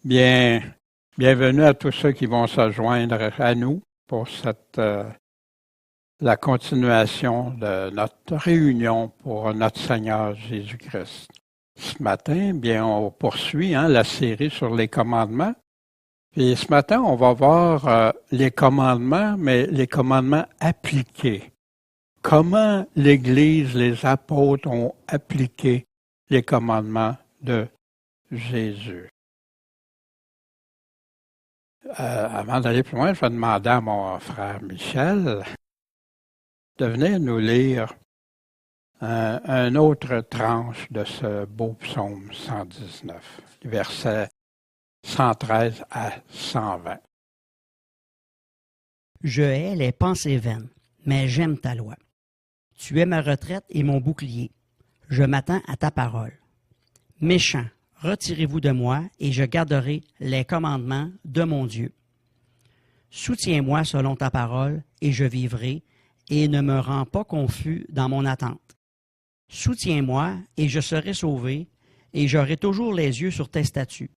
Bien, bienvenue à tous ceux qui vont se joindre à nous pour la continuation de notre réunion pour notre Seigneur Jésus-Christ. Ce matin, bien, on poursuit la série sur les commandements. Et ce matin, on va voir les commandements, mais les commandements appliqués. Comment l'Église, les apôtres ont appliqué les commandements de Jésus. Avant d'aller plus loin, je vais demander à mon frère Michel de venir nous lire une autre tranche de ce beau psaume 119, versets 113 à 120. Je hais les pensées vaines, mais j'aime ta loi. Tu es ma retraite et mon bouclier. Je m'attends à ta parole. Méchants, retirez-vous de moi, et je garderai les commandements de mon Dieu. Soutiens-moi selon ta parole, et je vivrai, et ne me rends pas confus dans mon attente. Soutiens-moi, et je serai sauvé, et j'aurai toujours les yeux sur tes statuts.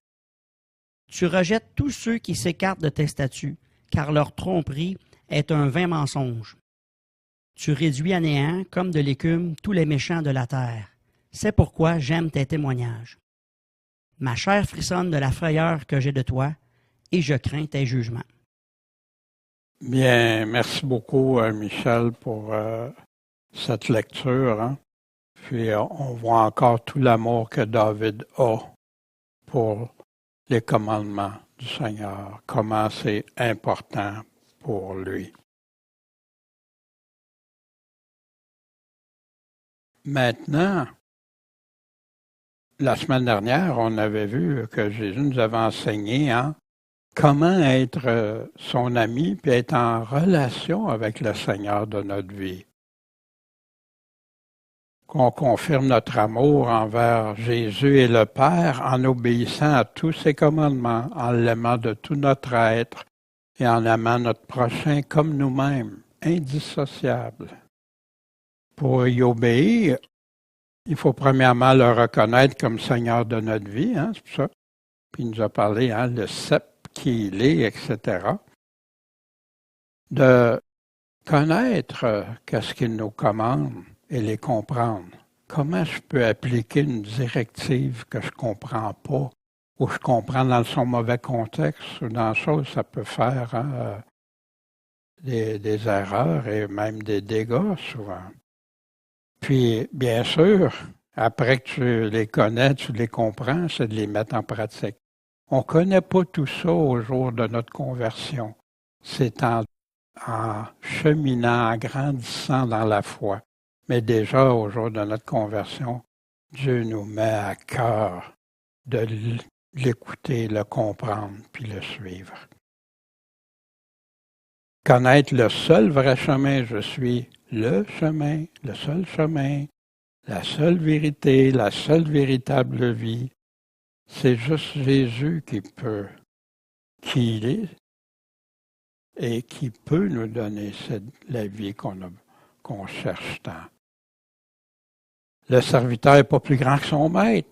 Tu rejettes tous ceux qui s'écartent de tes statuts, car leur tromperie est un vain mensonge. Tu réduis à néant, comme de l'écume, tous les méchants de la terre. C'est pourquoi j'aime tes témoignages. Ma chair frissonne de la frayeur que j'ai de toi, et je crains tes jugements. Bien, merci beaucoup, Michel, pour cette lecture. Puis, on voit encore tout l'amour que David a pour les commandements du Seigneur, comment c'est important pour lui. Maintenant, la semaine dernière, on avait vu que Jésus nous avait enseigné comment être son ami puis être en relation avec le Seigneur de notre vie. Qu'on confirme notre amour envers Jésus et le Père en obéissant à tous ses commandements, en l'aimant de tout notre être et en aimant notre prochain comme nous-mêmes, indissociables. Pour y obéir, il faut premièrement le reconnaître comme Seigneur de notre vie, c'est pour ça. Puis il nous a parlé, le cep qui il est, etc. De connaître qu'est-ce qu'il nous commande et les comprendre. Comment je peux appliquer une directive que je ne comprends pas ou je comprends dans son mauvais contexte ou dans chose, ça peut faire des erreurs et même des dégâts souvent. Puis, bien sûr, après que tu les connais, tu les comprends, c'est de les mettre en pratique. On ne connaît pas tout ça au jour de notre conversion. C'est en cheminant, en grandissant dans la foi. Mais déjà, au jour de notre conversion, Dieu nous met à cœur de l'écouter, le comprendre, puis le suivre. Connaître le seul vrai chemin, je suis le chemin, le seul chemin, la seule vérité, la seule véritable vie. C'est juste Jésus qui il est et qui peut nous donner la vie qu'on cherche tant. Le serviteur n'est pas plus grand que son maître,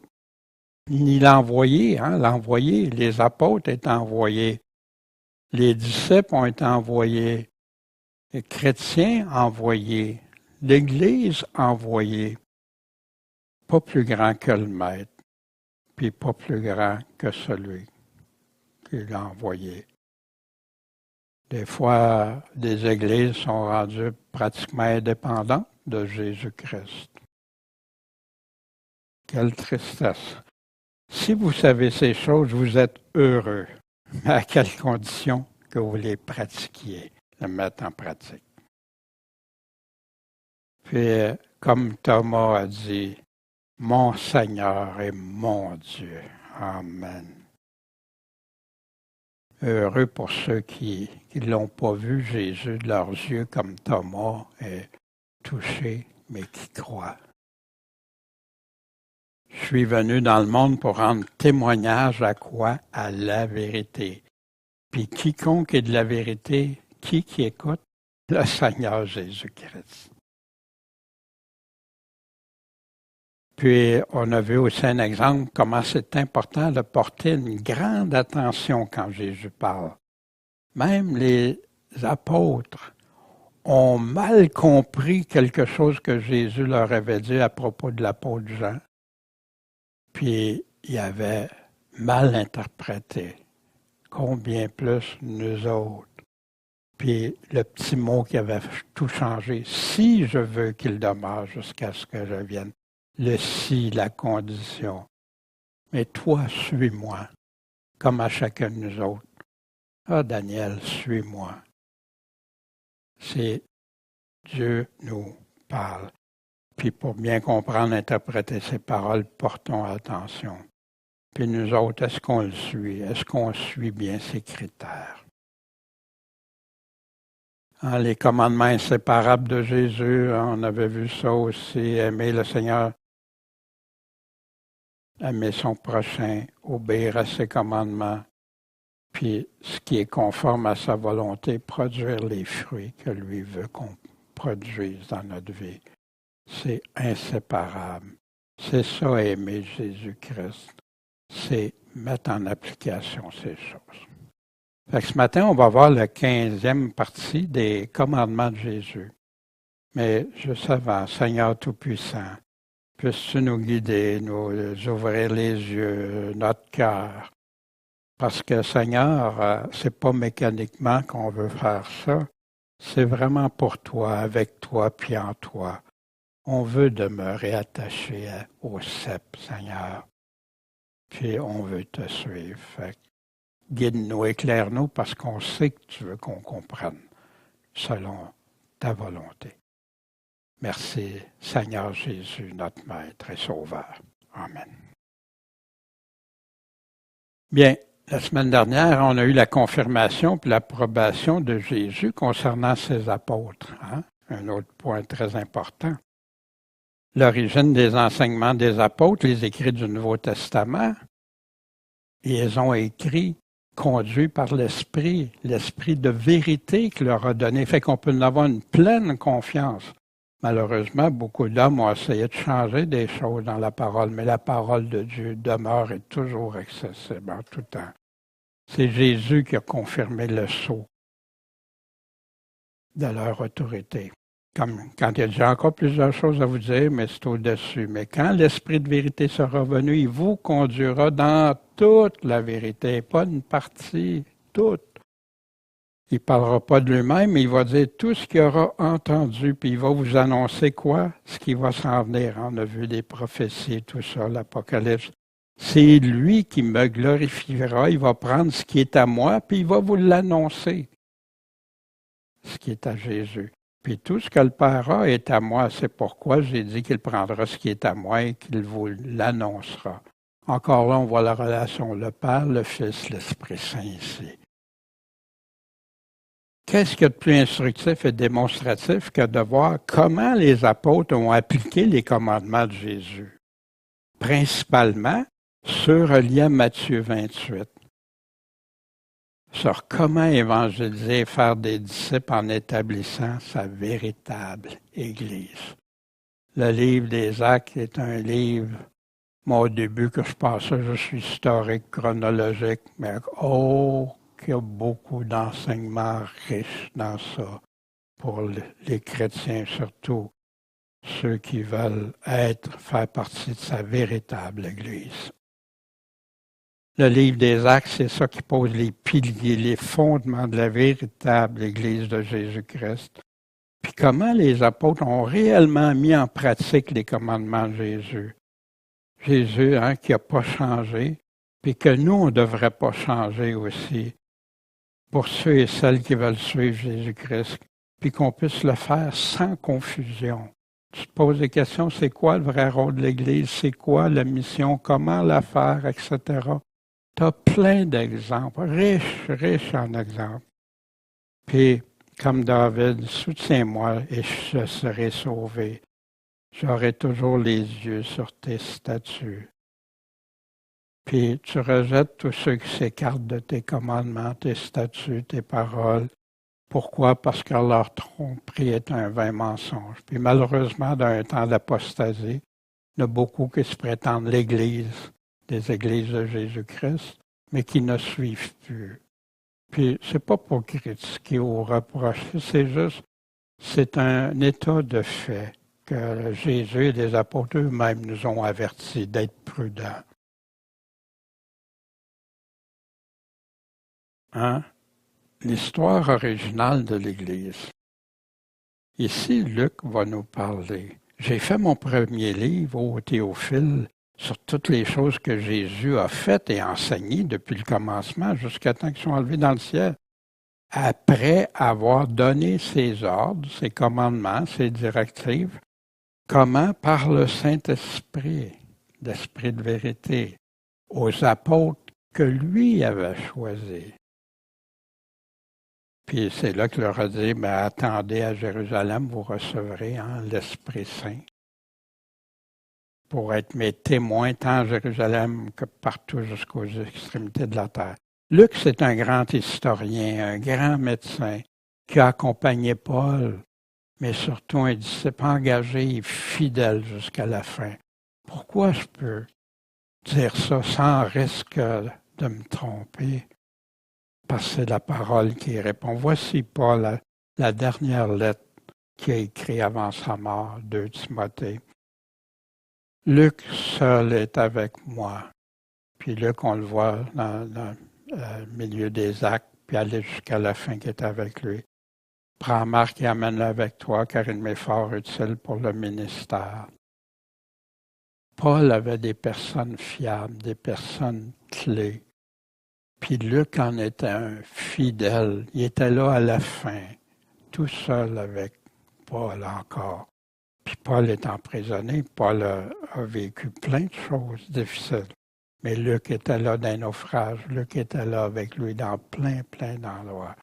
ni l'envoyé. L'envoyé, les apôtres étaient envoyés. Les disciples ont été envoyés. Les chrétiens envoyés. L'Église envoyée. Pas plus grand que le maître, puis pas plus grand que celui qui l'a envoyé. Des fois, des églises sont rendues pratiquement indépendantes de Jésus-Christ. Quelle tristesse. Si vous savez ces choses, vous êtes heureux. Mais à quelles conditions que vous les pratiquiez, les mettre en pratique. Puis, comme Thomas a dit, mon Seigneur et mon Dieu. Amen. Heureux pour ceux qui ne l'ont pas vu, Jésus, de leurs yeux, comme Thomas, est touché, mais qui croient. Je suis venu dans le monde pour rendre témoignage à quoi? À la vérité. Puis quiconque est de la vérité, qui écoute? Le Seigneur Jésus-Christ. Puis, on a vu aussi un exemple comment c'est important de porter une grande attention quand Jésus parle. Même les apôtres ont mal compris quelque chose que Jésus leur avait dit à propos de l'apôtre Jean. Puis, ils avaient mal interprété. Combien plus nous autres. Puis, le petit mot qui avait tout changé. Si je veux qu'il demeure jusqu'à ce que je vienne. Le si, la condition. Mais toi, suis-moi, comme à chacun de nous autres. Ah, Daniel, suis-moi. C'est Dieu nous parle. Puis pour bien comprendre, interpréter ces paroles, portons attention. Puis nous autres, est-ce qu'on le suit? Est-ce qu'on suit bien ces critères? Les commandements inséparables de Jésus, on avait vu ça aussi, aimer le Seigneur, aimer son prochain, obéir à ses commandements, puis ce qui est conforme à sa volonté, produire les fruits que lui veut qu'on produise dans notre vie. C'est inséparable. C'est ça, aimer Jésus-Christ. C'est mettre en application ces choses. Fait que ce matin, on va voir la 15e partie des commandements de Jésus. Mais juste avant, Seigneur Tout-Puissant, puisses-tu nous guider, nous ouvrir les yeux, notre cœur. Parce que, Seigneur, c'est pas mécaniquement qu'on veut faire ça. C'est vraiment pour toi, avec toi, puis en toi. On veut demeurer attaché au cep, Seigneur. Puis on veut te suivre. Fait, guide-nous, éclaire-nous, parce qu'on sait que tu veux qu'on comprenne selon ta volonté. Merci, Seigneur Jésus, notre Maître et Sauveur. Amen. Bien, la semaine dernière, on a eu la confirmation puis l'approbation de Jésus concernant ses apôtres. Un autre point très important. L'origine des enseignements des apôtres, les écrits du Nouveau Testament, ils ont écrit conduits par l'Esprit de vérité qu'il leur a donné, fait qu'on peut en avoir une pleine confiance. Malheureusement, beaucoup d'hommes ont essayé de changer des choses dans la parole, mais la parole de Dieu demeure et toujours accessible en tout temps. C'est Jésus qui a confirmé le sceau de leur autorité. Comme quand il y a encore plusieurs choses à vous dire, mais c'est au-dessus. Mais quand l'Esprit de vérité sera venu, il vous conduira dans toute la vérité, pas une partie, toute. Il ne parlera pas de lui-même, mais il va dire tout ce qu'il aura entendu, puis il va vous annoncer quoi? Ce qui va s'en venir. On a vu les prophéties, tout ça, l'Apocalypse. C'est lui qui me glorifiera. Il va prendre ce qui est à moi, puis il va vous l'annoncer. Ce qui est à Jésus. Puis tout ce que le Père a est à moi. C'est pourquoi j'ai dit qu'il prendra ce qui est à moi et qu'il vous l'annoncera. Encore là, on voit la relation le Père, le Fils, l'Esprit Saint ici. Qu'est-ce qu'il y a de plus instructif et démonstratif que de voir comment les apôtres ont appliqué les commandements de Jésus? Principalement sur relié à Matthieu 28. Sur comment évangéliser et faire des disciples en établissant sa véritable Église. Le livre des Actes est un livre, moi au début que je pensais, je suis historique, chronologique, mais qu'il y a beaucoup d'enseignements riches dans ça, pour les chrétiens surtout, ceux qui veulent faire partie de sa véritable Église. Le livre des Actes, c'est ça qui pose les piliers, les fondements de la véritable Église de Jésus-Christ. Puis comment les apôtres ont réellement mis en pratique les commandements de Jésus. Jésus, qui n'a pas changé, puis que nous, on ne devrait pas changer aussi. Pour ceux et celles qui veulent suivre Jésus-Christ, puis qu'on puisse le faire sans confusion. Tu te poses des questions, c'est quoi le vrai rôle de l'Église, c'est quoi la mission, comment la faire, etc. Tu as plein d'exemples, riches en exemples. Puis, comme David, soutiens-moi et je serai sauvé. J'aurai toujours les yeux sur tes statuts. Puis tu rejettes tous ceux qui s'écartent de tes commandements, tes statuts, tes paroles. Pourquoi? Parce que leur tromperie est un vain mensonge. Puis malheureusement, dans un temps d'apostasie, Il y en a beaucoup qui se prétendent l'Église, des églises de Jésus-Christ, mais qui ne suivent plus. Puis, c'est pas pour critiquer ou reprocher, c'est juste, c'est un état de fait que Jésus et les apôtres eux-mêmes nous ont avertis d'être prudents. Hein? L'histoire originale de l'Église. Ici, Luc va nous parler. J'ai fait mon premier livre au Théophile sur toutes les choses que Jésus a faites et enseignées depuis le commencement jusqu'à temps qu'ils soient enlevés dans le ciel. Après avoir donné ses ordres, ses commandements, ses directives, comment par le Saint-Esprit, l'Esprit de vérité, aux apôtres que lui avait choisis. Puis c'est là qu'il leur a dit, mais attendez à Jérusalem, vous recevrez l'Esprit Saint pour être mes témoins tant à Jérusalem que partout jusqu'aux extrémités de la terre. Luc, c'est un grand historien, un grand médecin qui a accompagné Paul, mais surtout un disciple engagé et fidèle jusqu'à la fin. Pourquoi je peux dire ça sans risque de me tromper? Parce que c'est la parole qui répond. Voici Paul, la dernière lettre qu'il a écrite avant sa mort, 2 Timothée. Luc seul est avec moi. Puis Luc, on le voit dans le milieu des actes, puis aller jusqu'à la fin qui est avec lui. Prends Marc et amène-le avec toi, car il m'est fort utile pour le ministère. Paul avait des personnes fiables, des personnes clés. Puis Luc en était un fidèle. Il était là à la fin, tout seul avec Paul encore. Puis Paul est emprisonné. Paul a vécu plein de choses difficiles. Mais Luc était là dans un naufrage. Luc était là avec lui dans plein d'endroits.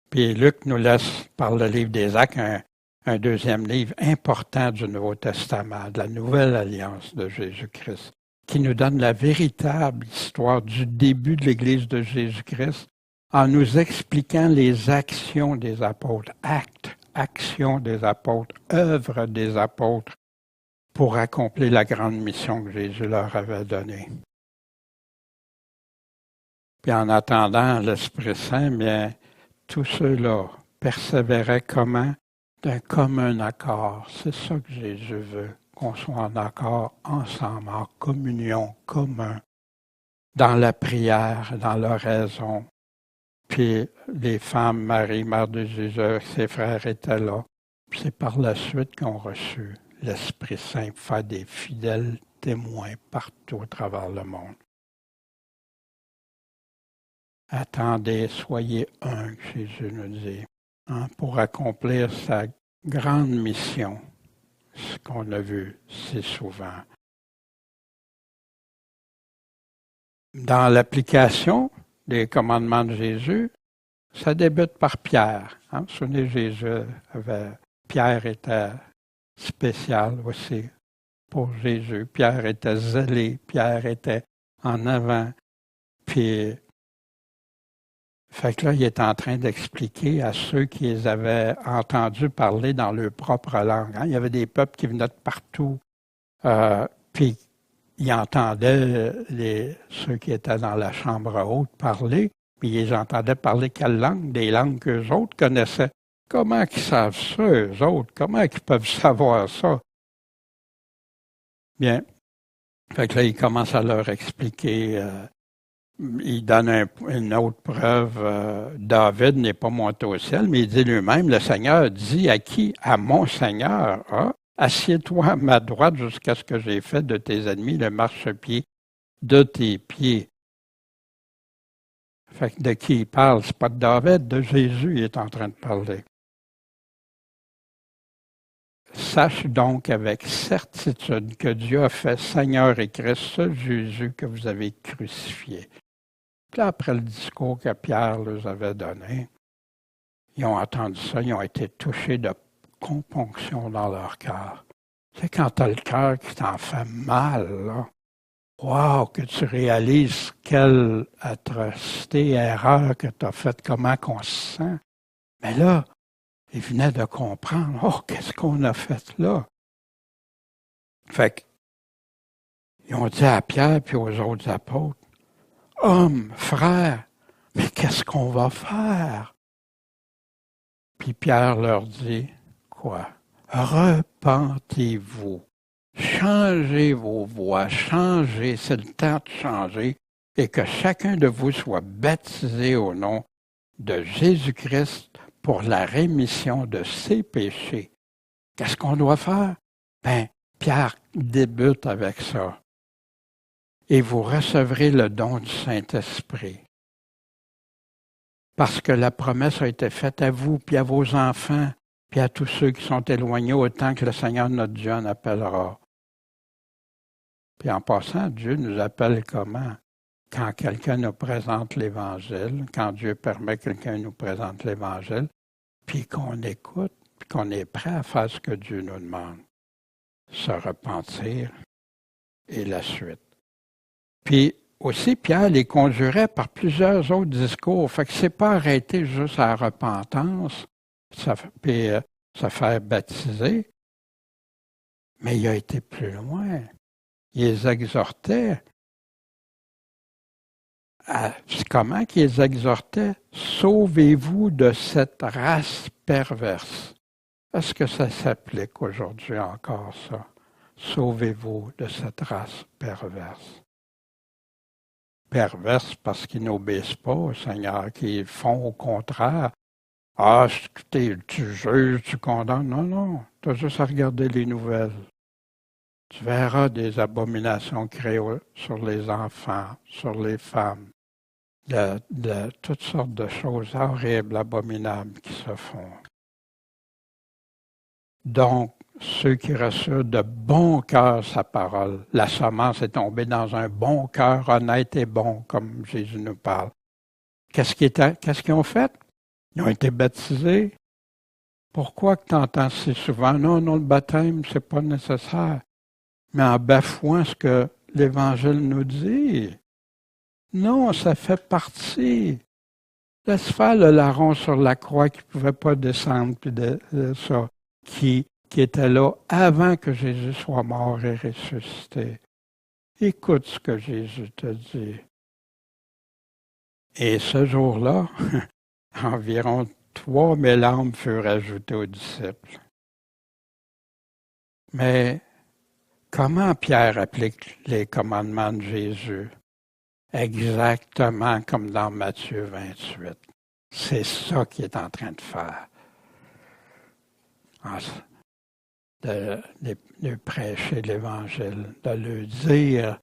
Puis Luc nous laisse, par le livre des Actes, un deuxième livre important du Nouveau Testament, de la Nouvelle Alliance de Jésus-Christ, qui nous donne la véritable histoire du début de l'Église de Jésus-Christ en nous expliquant les actions des apôtres, actes, actions des apôtres, œuvres des apôtres pour accomplir la grande mission que Jésus leur avait donnée. Puis en attendant l'Esprit Saint, bien, tous ceux-là persévéraient comment? D'un commun accord. C'est ça que Jésus veut, qu'on soit en accord ensemble, en communion, commun, dans la prière, dans l'oraison. Puis les femmes, Marie, mère de Jésus, ses frères étaient là. Puis c'est par la suite qu'on reçut l'Esprit Saint pour faire des fidèles témoins partout à travers le monde. Attendez, soyez un, Jésus nous dit, pour accomplir sa grande mission, ce qu'on a vu si souvent. Dans l'application des commandements de Jésus, ça débute par Pierre. Vous vous souvenez, Pierre était spécial aussi pour Jésus. Pierre était zélé, Pierre était en avant. Puis, fait que là, il est en train d'expliquer à ceux qui les avaient entendus parler dans leur propre langue. Il y avait des peuples qui venaient de partout. Puis, ils entendaient ceux qui étaient dans la chambre haute parler, puis ils entendaient parler quelle langue? Des langues qu'eux autres connaissaient. Comment ils savent ça, eux autres? Comment ils peuvent savoir ça? Bien. Fait que là, il commence à leur expliquer. Il donne une autre preuve. David n'est pas monté au ciel, mais il dit lui-même, le Seigneur dit à qui? À mon Seigneur. Assieds-toi à ma droite jusqu'à ce que j'ai fait de tes ennemis le marchepied de tes pieds. Fait que de qui il parle? C'est pas de David, de Jésus il est en train de parler. Sache donc avec certitude que Dieu a fait Seigneur et Christ, ce Jésus que vous avez crucifié. Puis là, après le discours que Pierre leur avait donné, ils ont entendu ça, ils ont été touchés de componction dans leur cœur. C'est quand tu as le cœur qui t'en fait mal, là. Wow, que tu réalises quelle atrocité, erreur que tu as faite, comment qu'on se sent. Mais là, ils venaient de comprendre, qu'est-ce qu'on a fait là? Fait qu'ils ont dit à Pierre puis aux autres apôtres, « Hommes, frères, mais qu'est-ce qu'on va faire? » Puis Pierre leur dit, « Quoi? Repentez-vous. Changez vos voies, changez, c'est le temps de changer, et que chacun de vous soit baptisé au nom de Jésus-Christ pour la rémission de ses péchés. » Qu'est-ce qu'on doit faire? Ben, Pierre débute avec ça. Et vous recevrez le don du Saint-Esprit. Parce que la promesse a été faite à vous, puis à vos enfants, puis à tous ceux qui sont éloignés, autant que le Seigneur notre Dieu en appellera. Puis en passant, Dieu nous appelle comment? Quand quelqu'un nous présente l'Évangile, quand Dieu permet que quelqu'un nous présente l'Évangile, puis qu'on écoute, puis qu'on est prêt à faire ce que Dieu nous demande. Se repentir et la suite. Puis aussi, Pierre les conjurait par plusieurs autres discours. Fait que c'est pas arrêté juste à la repentance, puis se faire baptiser, mais il a été plus loin. Il les exhortait. Comment qu'il les exhortait? Sauvez-vous de cette race perverse. Est-ce que ça s'applique aujourd'hui encore, ça? Sauvez-vous de cette race perverse. Perverse parce qu'ils n'obéissent pas au Seigneur, qu'ils font au contraire. Ah, tu juges, tu condamnes. Non, non, tu as juste à regarder les nouvelles. Tu verras des abominations créées sur les enfants, sur les femmes, de toutes sortes de choses horribles, abominables qui se font. Donc, ceux qui reçurent de bon cœur sa parole, la semence est tombée dans un bon cœur honnête et bon, comme Jésus nous parle. Qu'est-ce qu'ils ont fait? Ils ont été baptisés. Pourquoi que tu entends si souvent? Non, le baptême, c'est pas nécessaire. Mais en bafouant ce que l'Évangile nous dit. Non, ça fait partie. Laisse faire le larron sur la croix qui ne pouvait pas descendre, puis ça, qui était là avant que Jésus soit mort et ressuscité. Écoute ce que Jésus te dit. Et ce jour-là, environ 3000 âmes furent ajoutées aux disciples. Mais comment Pierre applique les commandements de Jésus? Exactement comme dans Matthieu 28. C'est ça qu'il est en train de faire. De prêcher l'Évangile, de le dire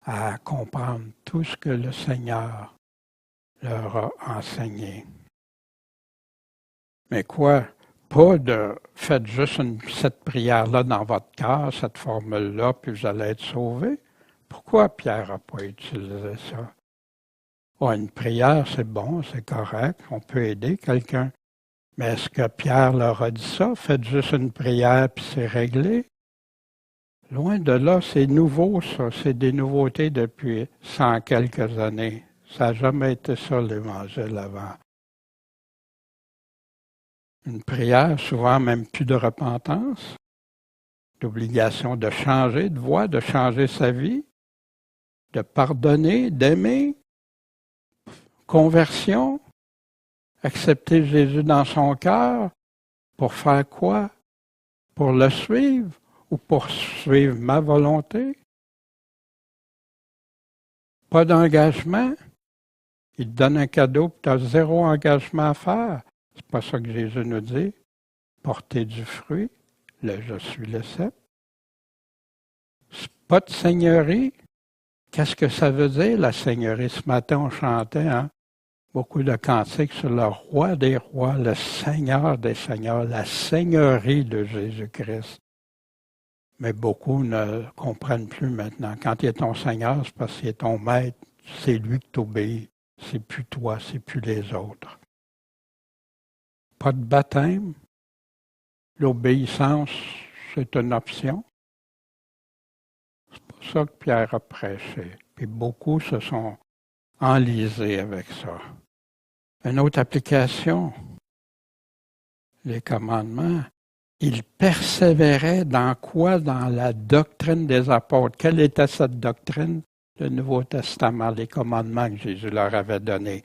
à comprendre tout ce que le Seigneur leur a enseigné. Mais quoi? Pas de faites juste cette prière-là dans votre cœur, cette formule-là, puis vous allez être sauvés. Pourquoi Pierre n'a pas utilisé ça? Oh, une prière, c'est bon, c'est correct, on peut aider quelqu'un. Mais est-ce que Pierre leur a dit ça? Faites juste une prière puis c'est réglé? Loin de là, c'est nouveau ça, c'est des nouveautés depuis 100 quelques années. Ça n'a jamais été ça l'Évangile avant. Une prière, souvent même plus de repentance, d'obligation de changer de voie, de changer sa vie, de pardonner, d'aimer, conversion, accepter Jésus dans son cœur, pour faire quoi? Pour le suivre ou pour suivre ma volonté? Pas d'engagement? Il te donne un cadeau et tu as zéro engagement à faire. C'est pas ça que Jésus nous dit. Porter du fruit, le je suis le cep. Pas de seigneurie. Qu'est-ce que ça veut dire, la seigneurie? Ce matin, on chantait beaucoup de cantiques sur le roi des rois, le seigneur des seigneurs, la seigneurie de Jésus-Christ. Mais beaucoup ne comprennent plus maintenant. Quand il est ton seigneur, c'est parce qu'il est ton maître. C'est lui qui t'obéit. C'est plus toi, c'est plus les autres. Pas de baptême. L'obéissance, c'est une option. C'est pas ça que Pierre a prêché. Puis beaucoup se sont enlisés avec ça. Une autre application, les commandements. Il persévérait dans quoi? Dans la doctrine des apôtres. Quelle était cette doctrine? Le Nouveau Testament, les commandements que Jésus leur avait donnés.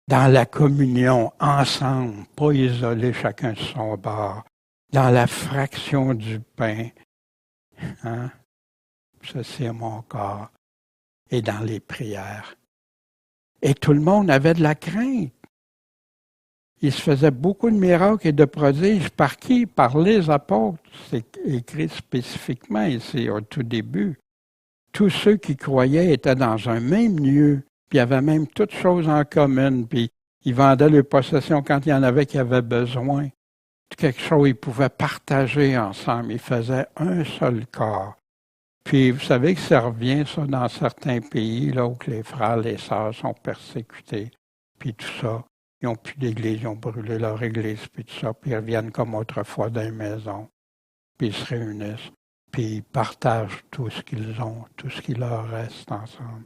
Dans la communion, ensemble, pas isolés chacun de son bord. Dans la fraction du pain. Hein? Ceci est mon corps. Et dans les prières. Et tout le monde avait de la crainte. Il se faisait beaucoup de miracles et de prodiges. Par qui? Par les apôtres. C'est écrit spécifiquement ici, au tout début. Tous ceux qui croyaient étaient dans un même lieu, puis avaient même toutes choses en commun, puis ils vendaient leurs possessions quand il y en avait qui avaient besoin. Quelque chose ils pouvaient partager ensemble. Ils faisaient un seul corps. Puis vous savez que ça revient, ça, dans certains pays, là où les frères, les sœurs sont persécutés, puis tout ça. Ils n'ont plus d'église, ils ont brûlé leur église, puis tout ça, puis ils reviennent comme autrefois dans les maisons, puis ils se réunissent, puis ils partagent tout ce qu'ils ont, tout ce qui leur reste ensemble.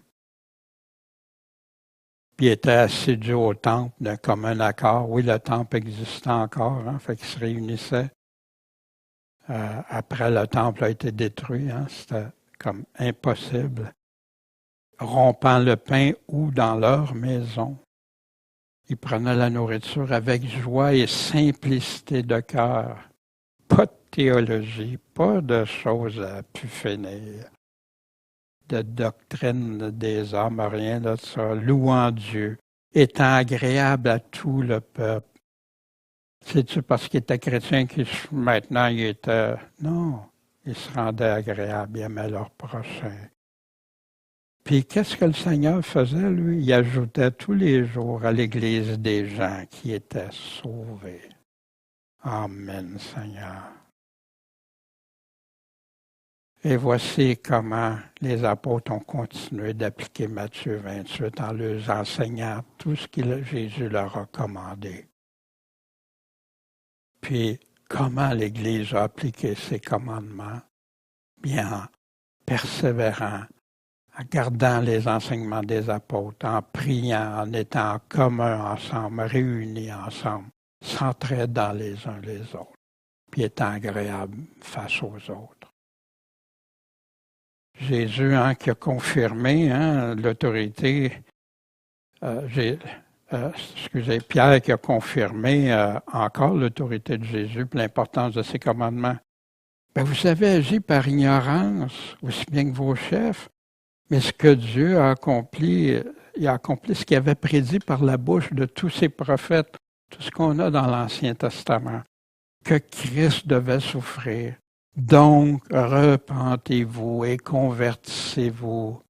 Puis ils étaient assidus au temple d'un commun accord. Oui, le temple existait encore, hein, fait qu'ils se réunissaient. Après, le temple a été détruit, hein, c'était comme impossible. Rompant le pain ou dans leur maison. Ils prenaient la nourriture avec joie et simplicité de cœur. Pas de théologie, pas de choses à pu finir, de doctrine des hommes, rien de ça. Louant Dieu, étant agréable à tout le peuple. C'est-tu parce qu'il était chrétien que maintenant il était... Non, il se rendait agréable, il aimait leur prochain. Puis qu'est-ce que le Seigneur faisait, lui? Il ajoutait tous les jours à l'Église des gens qui étaient sauvés. Amen, Seigneur. Et voici comment les apôtres ont continué d'appliquer Matthieu 28 en leur enseignant tout ce que Jésus leur a commandé. Puis, comment l'Église a appliqué ses commandements? Bien, en persévérant, en gardant les enseignements des apôtres, en priant, en étant en commun ensemble, réunis ensemble, s'entraidant les uns les autres, puis étant agréables face aux autres. Jésus, hein, qui a confirmé l'autorité, Pierre qui a confirmé encore l'autorité de Jésus et l'importance de ses commandements. Ben, vous avez agi par ignorance, aussi bien que vos chefs, mais ce que Dieu a accompli, il a accompli ce qu'il avait prédit par la bouche de tous ses prophètes, tout ce qu'on a dans l'Ancien Testament, que Christ devait souffrir. Donc, repentez-vous et convertissez-vous.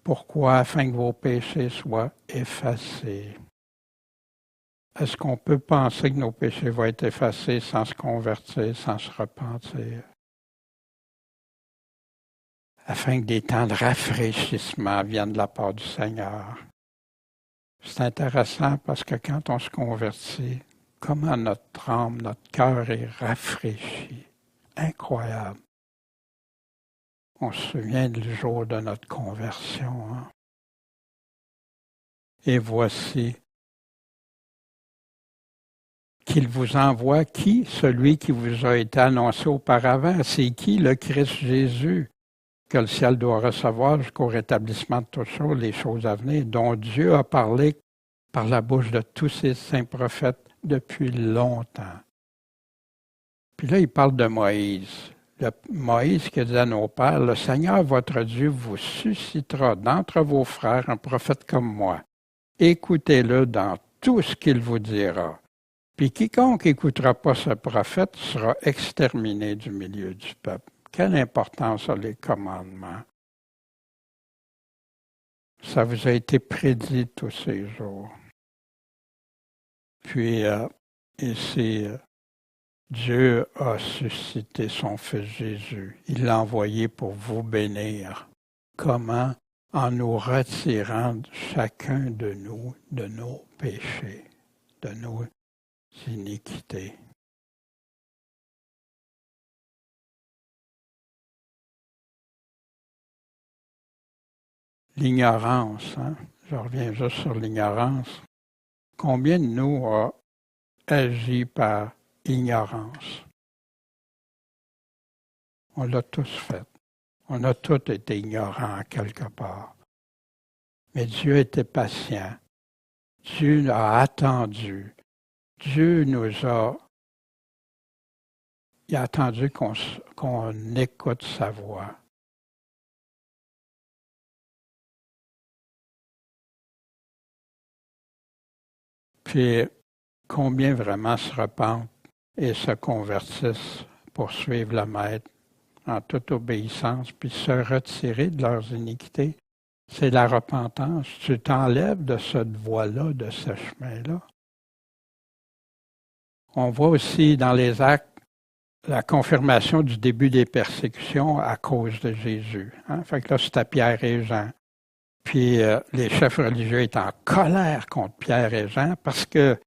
Pourquoi? Afin que vos péchés soient effacés. Est-ce qu'on peut penser que nos péchés vont être effacés sans se convertir, sans se repentir? Afin que des temps de rafraîchissement viennent de la part du Seigneur. C'est intéressant parce que quand on se convertit, comment notre âme, notre cœur est rafraîchi. Incroyable. On se souvient du jour de notre conversion. Hein? Et voici qu'il vous envoie qui? Celui qui vous a été annoncé auparavant. C'est qui? Le Christ Jésus, que le ciel doit recevoir jusqu'au rétablissement de toutes choses, les choses à venir, dont Dieu a parlé par la bouche de tous ses saints prophètes depuis longtemps. Puis là, il parle de Moïse. Moïse qui a dit à nos pères, le Seigneur votre Dieu vous suscitera d'entre vos frères un prophète comme moi. Écoutez-le dans tout ce qu'il vous dira. Puis quiconque n'écoutera pas ce prophète sera exterminé du milieu du peuple. Quelle importance ont les commandements? Ça vous a été prédit tous ces jours. Puis ici, Dieu a suscité son Fils Jésus. Il l'a envoyé pour vous bénir. Comment? En nous retirant chacun de nous de nos péchés, de nos iniquités. L'ignorance, hein? Je reviens juste sur l'ignorance. Combien de nous a agi par ignorance. On l'a tous fait. On a tous été ignorants quelque part. Mais Dieu était patient. Dieu a attendu. Dieu nous a... Il a attendu qu'on écoute sa voix. Puis, combien vraiment se repentent et se convertissent pour suivre le Maître en toute obéissance, puis se retirer de leurs iniquités. C'est la repentance. Tu t'enlèves de cette voie-là, de ce chemin-là. On voit aussi dans les actes la confirmation du début des persécutions à cause de Jésus. Hein? Fait que là, c'était Pierre et Jean. Puis les chefs religieux étaient en colère contre Pierre et Jean parce qu'ils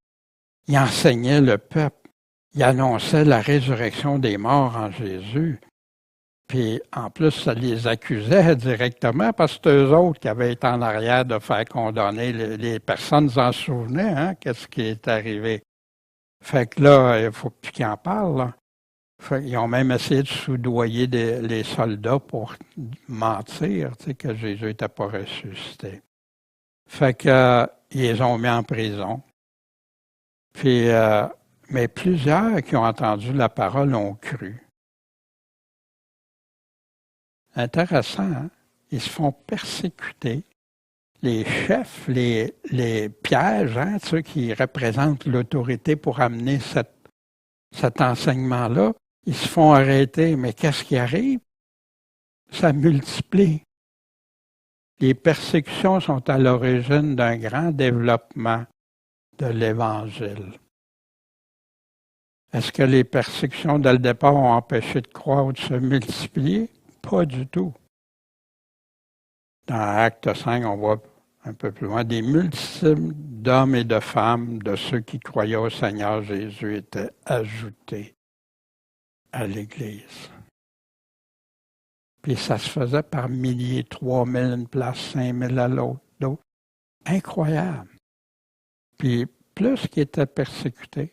enseignaient le peuple. Ils annonçaient la résurrection des morts en Jésus. Puis en plus, ça les accusait directement parce que eux autres qui avaient été en arrière de faire condamner les personnes s'en souvenaient, hein, qu'est-ce qui est arrivé. Fait que là, il faut plus qu'ils en parlent. Là. Ils ont même essayé de soudoyer les soldats pour mentir, tu sais, que Jésus n'était pas ressuscité. Fait que ils les ont mis en prison. Puis, mais plusieurs qui ont entendu la parole ont cru. Intéressant, hein? Ils se font persécuter. Les chefs, les pièges, hein, ceux qui représentent l'autorité pour amener cet enseignement-là, ils se font arrêter. Mais qu'est-ce qui arrive? Ça multiplie. Les persécutions sont à l'origine d'un grand développement de l'Évangile. Est-ce que les persécutions, dès le départ, ont empêché de croire ou de se multiplier? Pas du tout. Dans Acte 5, on voit un peu plus loin, des multitudes d'hommes et de femmes, de ceux qui croyaient au Seigneur Jésus, étaient ajoutés à l'Église. Puis ça se faisait par milliers, 3 000 une place, 5 000 à l'autre. Incroyable. Puis plus qu'ils étaient persécutés,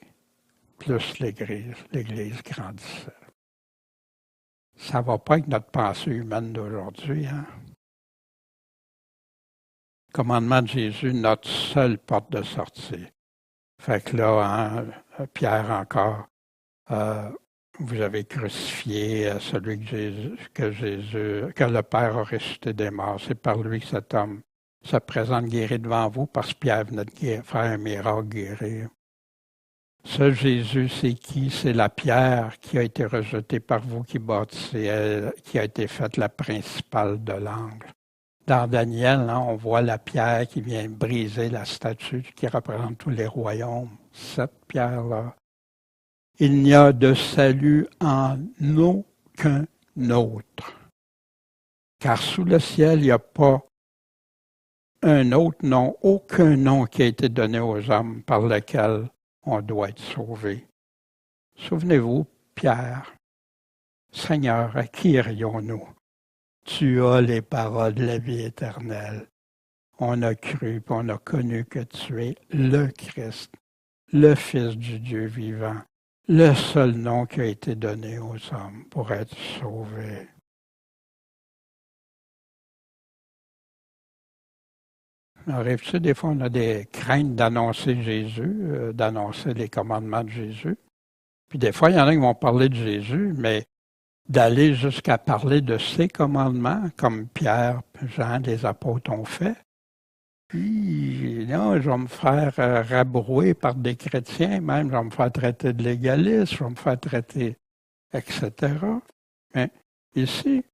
plus l'Église grandissait. Ça ne va pas avec notre pensée humaine d'aujourd'hui, hein? Le commandement de Jésus, notre seule porte de sortie. Fait que là, hein, Pierre encore, vous avez crucifié celui que le Père a ressuscité des morts. C'est par lui que cet homme se présente guéri devant vous, parce que Pierre venait de faire un miracle guérir. Ce Jésus, c'est qui? C'est la pierre qui a été rejetée par vous qui bâtissez, qui a été faite la principale de l'angle. Dans Daniel, hein, on voit la pierre qui vient briser la statue qui représente tous les royaumes. Cette pierre-là. Il n'y a de salut en aucun autre. Car sous le ciel, il n'y a pas un autre nom, aucun nom qui a été donné aux hommes par lequel on doit être sauvé. Souvenez-vous, Pierre, Seigneur, à qui irions-nous? Tu as les paroles de la vie éternelle. On a cru, puis on a connu que tu es le Christ, le Fils du Dieu vivant, le seul nom qui a été donné aux hommes pour être sauvés. Arrive-tu, des fois, on a des craintes d'annoncer Jésus, d'annoncer les commandements de Jésus. Puis des fois, il y en a qui vont parler de Jésus, mais d'aller jusqu'à parler de ses commandements, comme Pierre, Jean, les apôtres ont fait. Puis, non, je vais me faire rabrouer par des chrétiens, même, je vais me faire traiter de légaliste, je vais me faire traiter, etc. Mais ici,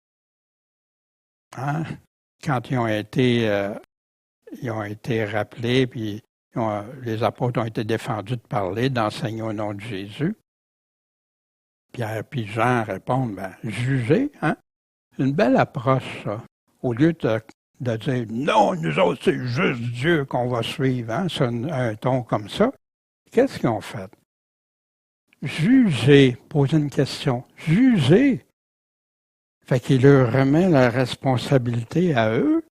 hein, quand ils ont été rappelés, puis les apôtres ont été défendus de parler, d'enseigner au nom de Jésus. Pierre et Jean répondent, jugez, hein? C'est une belle approche, ça. Au lieu de dire, non, nous autres, c'est juste Dieu qu'on va suivre, hein? C'est un ton comme ça. Qu'est-ce qu'ils ont fait? Jugez, poser une question. Jugez. Fait qu'il leur remet la responsabilité à eux.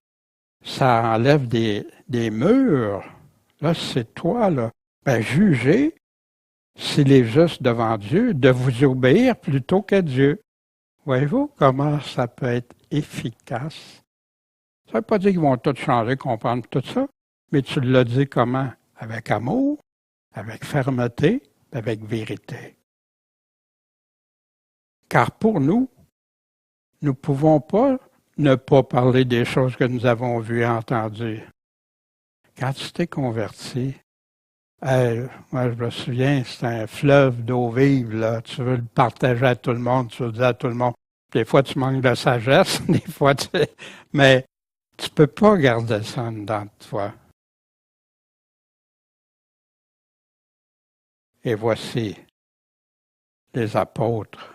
Ça enlève des murs. Là, c'est toi, là. Jugez. s'il est juste devant Dieu, de vous obéir plutôt qu'à Dieu. Voyez-vous comment ça peut être efficace? Ça ne veut pas dire qu'ils vont tout changer, comprendre tout ça, mais tu l'as dit comment? Avec amour, avec fermeté, avec vérité. Car pour nous, nous ne pouvons pas ne pas parler des choses que nous avons vues et entendues. Quand tu t'es converti, moi je me souviens, c'est un fleuve d'eau vive, là. Tu veux le partager à tout le monde, tu veux le dire à tout le monde. Des fois, tu manques de sagesse, des fois, mais tu ne peux pas garder ça dedans de toi. Et voici les apôtres,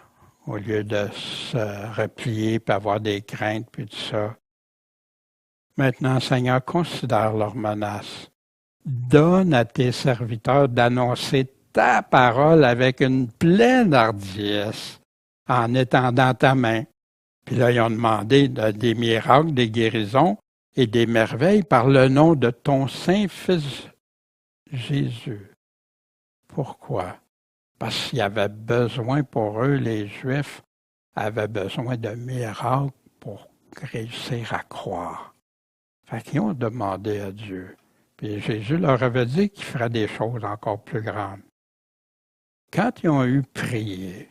au lieu de se replier et avoir des craintes puis tout ça. Maintenant, Seigneur, considère leurs menaces. Donne à tes serviteurs d'annoncer ta parole avec une pleine hardiesse en étendant ta main. Puis là, ils ont demandé des miracles, des guérisons et des merveilles par le nom de ton Saint-Fils Jésus. Pourquoi? Parce qu'il y avait besoin pour eux, les Juifs avaient besoin de miracles pour réussir à croire. Fait qu'ils ont demandé à Dieu. Puis Jésus leur avait dit qu'il ferait des choses encore plus grandes. Quand ils ont eu prié,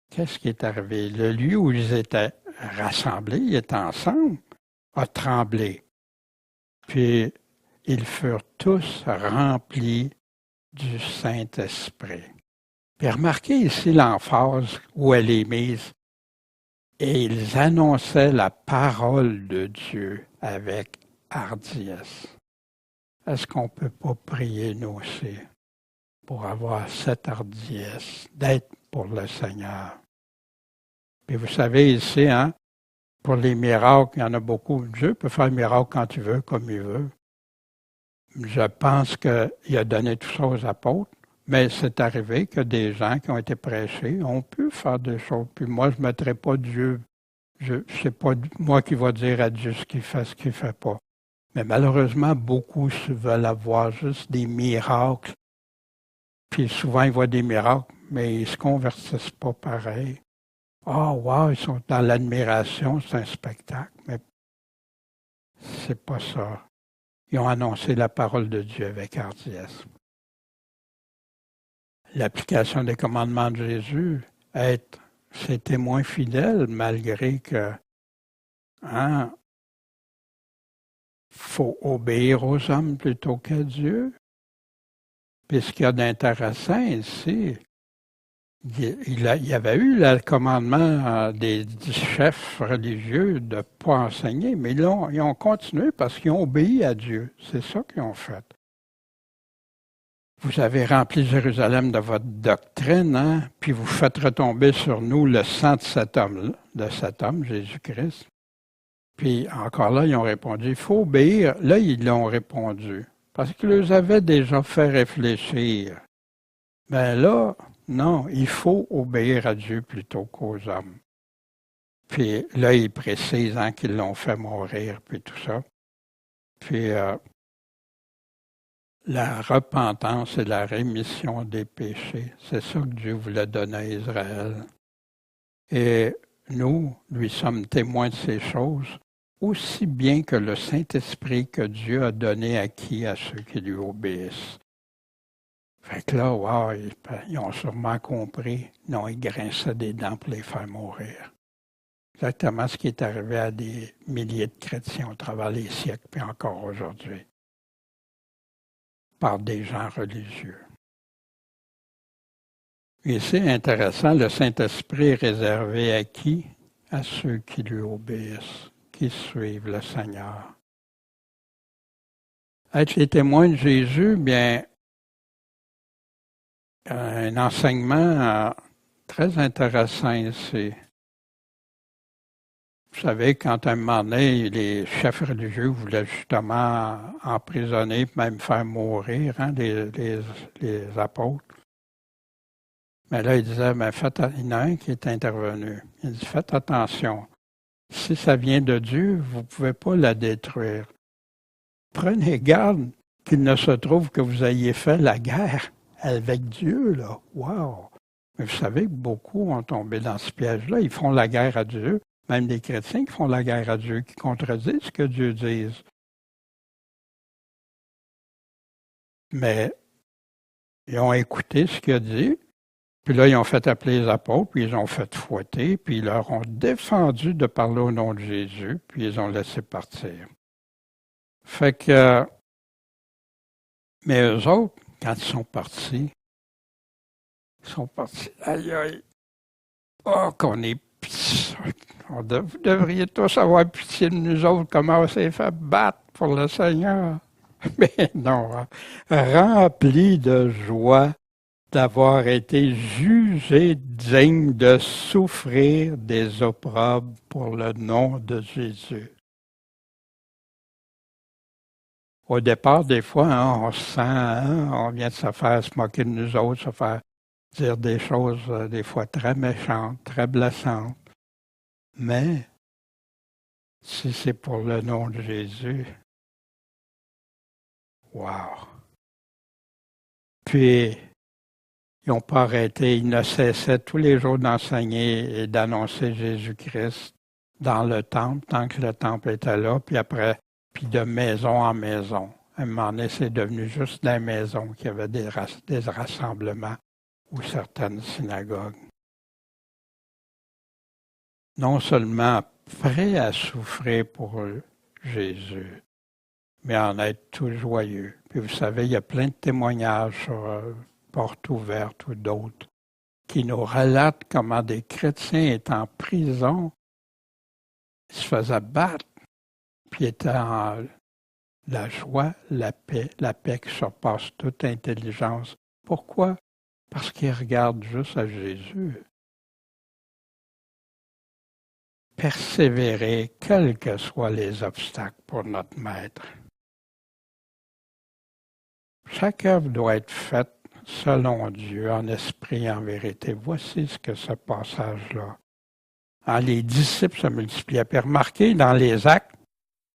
qu'est-ce qui est arrivé? Le lieu où ils étaient rassemblés, ils étaient ensemble, a tremblé. Puis ils furent tous remplis du Saint-Esprit. Puis remarquez ici l'emphase où elle est mise. Et ils annonçaient la parole de Dieu avec hardiesse. Est-ce qu'on ne peut pas prier nous aussi pour avoir cette hardiesse d'être pour le Seigneur? Puis vous savez ici, pour les miracles, il y en a beaucoup. Dieu peut faire un miracle quand il veut, comme il veut. Je pense qu'il a donné tout ça aux apôtres, mais c'est arrivé que des gens qui ont été prêchés ont pu faire des choses. Puis moi, je ne mettrai pas Dieu. C'est pas moi qui va dire à Dieu ce qu'il ne fait pas. Mais malheureusement, beaucoup veulent avoir juste des miracles. Puis souvent, ils voient des miracles, mais ils ne se convertissent pas pareil. Wow, ils sont dans l'admiration, c'est un spectacle, mais c'est pas ça. Ils ont annoncé la parole de Dieu avec hardiesse. L'application des commandements de Jésus, être ses témoins fidèles, malgré que faut obéir aux hommes plutôt qu'à Dieu. Puis ce qu'il y a d'intéressant ici, il y avait eu le commandement des chefs religieux de ne pas enseigner, mais ils ont continué parce qu'ils ont obéi à Dieu. C'est ça qu'ils ont fait. Vous avez rempli Jérusalem de votre doctrine, puis vous faites retomber sur nous le sang de cet homme, Jésus-Christ. Puis encore là, ils ont répondu, il faut obéir. Là, ils l'ont répondu, parce qu'ils les avaient déjà fait réfléchir. Mais là, non, il faut obéir à Dieu plutôt qu'aux hommes. Puis là, ils précisent qu'ils l'ont fait mourir, puis tout ça. Puis la repentance et la rémission des péchés, c'est ça que Dieu voulait donner à Israël. Et nous, lui sommes témoins de ces choses, aussi bien que le Saint-Esprit que Dieu a donné acquis à ceux qui lui obéissent. Fait que là, wow, ils ont sûrement compris. Non, ils grinçaient des dents pour les faire mourir. Exactement ce qui est arrivé à des milliers de chrétiens au travers des siècles, puis encore aujourd'hui, par des gens religieux. Et c'est intéressant, le Saint-Esprit est réservé à qui? À ceux qui lui obéissent, qui suivent le Seigneur. Être les témoins de Jésus, bien, un enseignement très intéressant ici. Vous savez, quand à un moment donné, les chefs religieux voulaient justement emprisonner, même faire mourir les apôtres. Mais là, il disait, il y en a un qui est intervenu. Il dit, faites attention. Si ça vient de Dieu, vous ne pouvez pas la détruire. Prenez garde qu'il ne se trouve que vous ayez fait la guerre avec Dieu, là. Wow! Mais vous savez que beaucoup ont tombé dans ce piège-là. Ils font la guerre à Dieu. Même des chrétiens qui font la guerre à Dieu, qui contredisent ce que Dieu dit. Mais ils ont écouté ce qu'il a dit, puis là, ils ont fait appeler les apôtres, puis ils ont fait fouetter, puis ils leur ont défendu de parler au nom de Jésus, puis ils ont laissé partir. Fait que, mais eux autres, quand ils sont partis, aïe aïe, oh qu'on est pitié, vous devriez tous avoir pitié de nous autres, comment on s'est fait battre pour le Seigneur. Mais non, rempli de joie d'avoir été jugé digne de souffrir des opprobres pour le nom de Jésus. Au départ, des fois, on se sent, on vient de se faire se moquer de nous autres, se faire dire des choses, des fois très méchantes, très blessantes. Mais, si c'est pour le nom de Jésus, wow! Puis, ils n'ont pas arrêté, ils ne cessaient tous les jours d'enseigner et d'annoncer Jésus-Christ dans le temple, tant que le temple était là, puis après, puis de maison en maison. À un moment donné, c'est devenu juste des maisons qu'il y avait des rassemblements ou certaines synagogues. Non seulement prêts à souffrir pour Jésus, mais en être tout joyeux. Puis vous savez, il y a plein de témoignages sur Porte ouverte ou d'autres qui nous relatent comment des chrétiens étaient en prison, ils se faisaient battre, puis étaient en la joie, la paix qui surpasse toute intelligence. Pourquoi? Parce qu'ils regardent juste à Jésus. Persévérer, quels que soient les obstacles pour notre Maître. Chaque œuvre doit être faite selon Dieu, en esprit et en vérité. Voici ce que ce passage-là. Les disciples se multipliaient. Puis remarquez, dans les actes,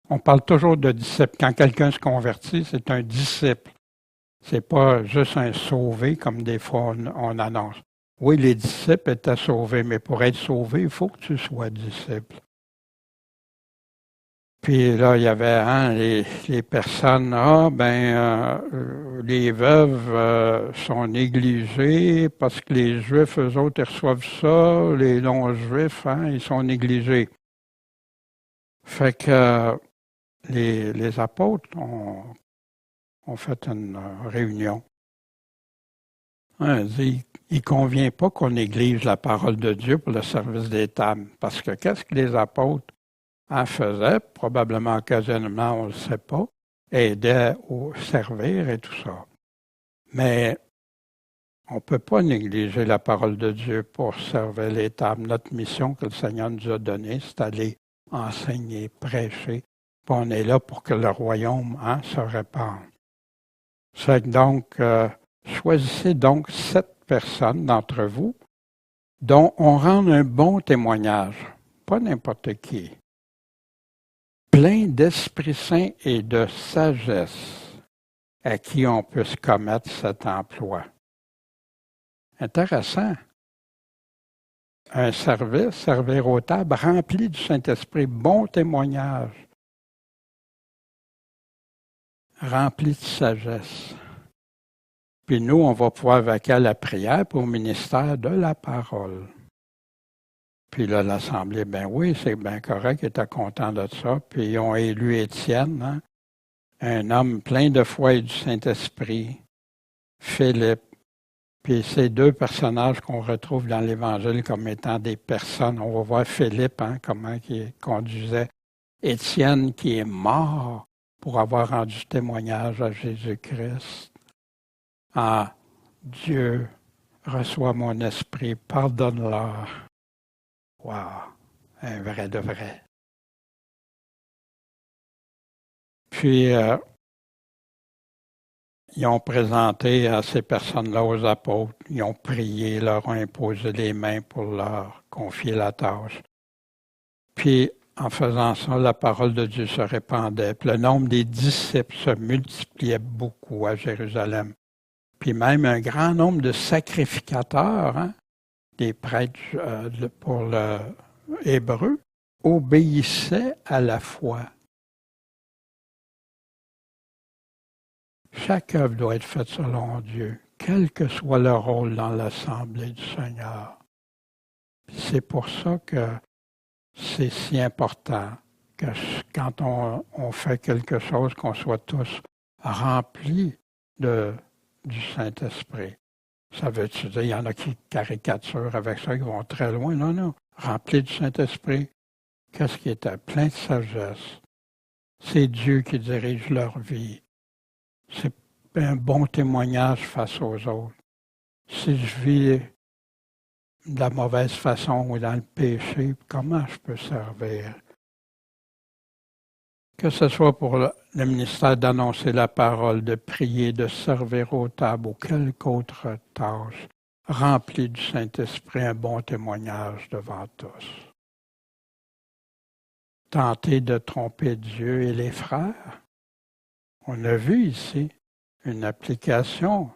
on parle toujours de disciples. Quand quelqu'un se convertit, c'est un disciple. C'est pas juste un sauvé, comme des fois on annonce. Oui, les disciples étaient sauvés, mais pour être sauvé, il faut que tu sois disciple. Puis là, il y avait les personnes, les veuves sont négligées parce que les Juifs, eux autres, ils reçoivent ça, les non-Juifs, ils sont négligés. Fait que les apôtres ont fait une réunion. Il dit, il ne convient pas qu'on néglige la parole de Dieu pour le service des tables, parce que qu'est-ce que les apôtres en faisaient, probablement occasionnellement, on ne le sait pas, aidaient au servir et tout ça. Mais on ne peut pas négliger la parole de Dieu pour servir les tables. Notre mission que le Seigneur nous a donnée, c'est d'aller enseigner, prêcher. Puis on est là pour que le royaume se répande. C'est donc, choisissez donc 7 personnes d'entre vous dont on rend un bon témoignage, pas n'importe qui. Plein d'Esprit Saint et de sagesse, à qui on peut se commettre cet emploi. Intéressant. Un service, servir aux tables, rempli du Saint-Esprit, bon témoignage, rempli de sagesse. Puis nous, on va pouvoir vaquer à la prière pour le ministère de la parole. Puis là, l'Assemblée, ben oui, c'est bien correct, ils étaient contents de ça. Puis ils ont élu Étienne, un homme plein de foi et du Saint-Esprit, Philippe. Puis ces 2 personnages qu'on retrouve dans l'Évangile comme étant des personnes. On va voir Philippe, comment il conduisait. Étienne qui est mort pour avoir rendu témoignage à Jésus-Christ. Dieu, reçois mon esprit, pardonne-leur. Wow, un vrai de vrai. Puis, ils ont présenté à ces personnes-là aux apôtres, ils ont prié, leur ont imposé les mains pour leur confier la tâche. Puis, en faisant ça, la parole de Dieu se répandait. Puis le nombre des disciples se multipliait beaucoup à Jérusalem. puis même un grand nombre de sacrificateurs, hein, des prêtres pour le hébreu, obéissaient à la foi. Chaque œuvre doit être faite selon Dieu, quel que soit le rôle dans l'Assemblée du Seigneur. C'est pour ça que c'est si important que quand on fait quelque chose, qu'on soit tous remplis du Saint-Esprit. Ça veut-tu dire, il y en a qui caricaturent avec ça, qui vont très loin. Non, non. Remplis du Saint-Esprit. Qu'est-ce qui était? Plein de sagesse. C'est Dieu qui dirige leur vie. C'est un bon témoignage face aux autres. Si je vis de la mauvaise façon ou dans le péché, comment je peux servir? Que ce soit pour le ministère d'annoncer la parole, de prier, de servir aux tables ou quelque autre tâche, rempli du Saint-Esprit, un bon témoignage devant tous. Tenter de tromper Dieu et les frères. On a vu ici une application.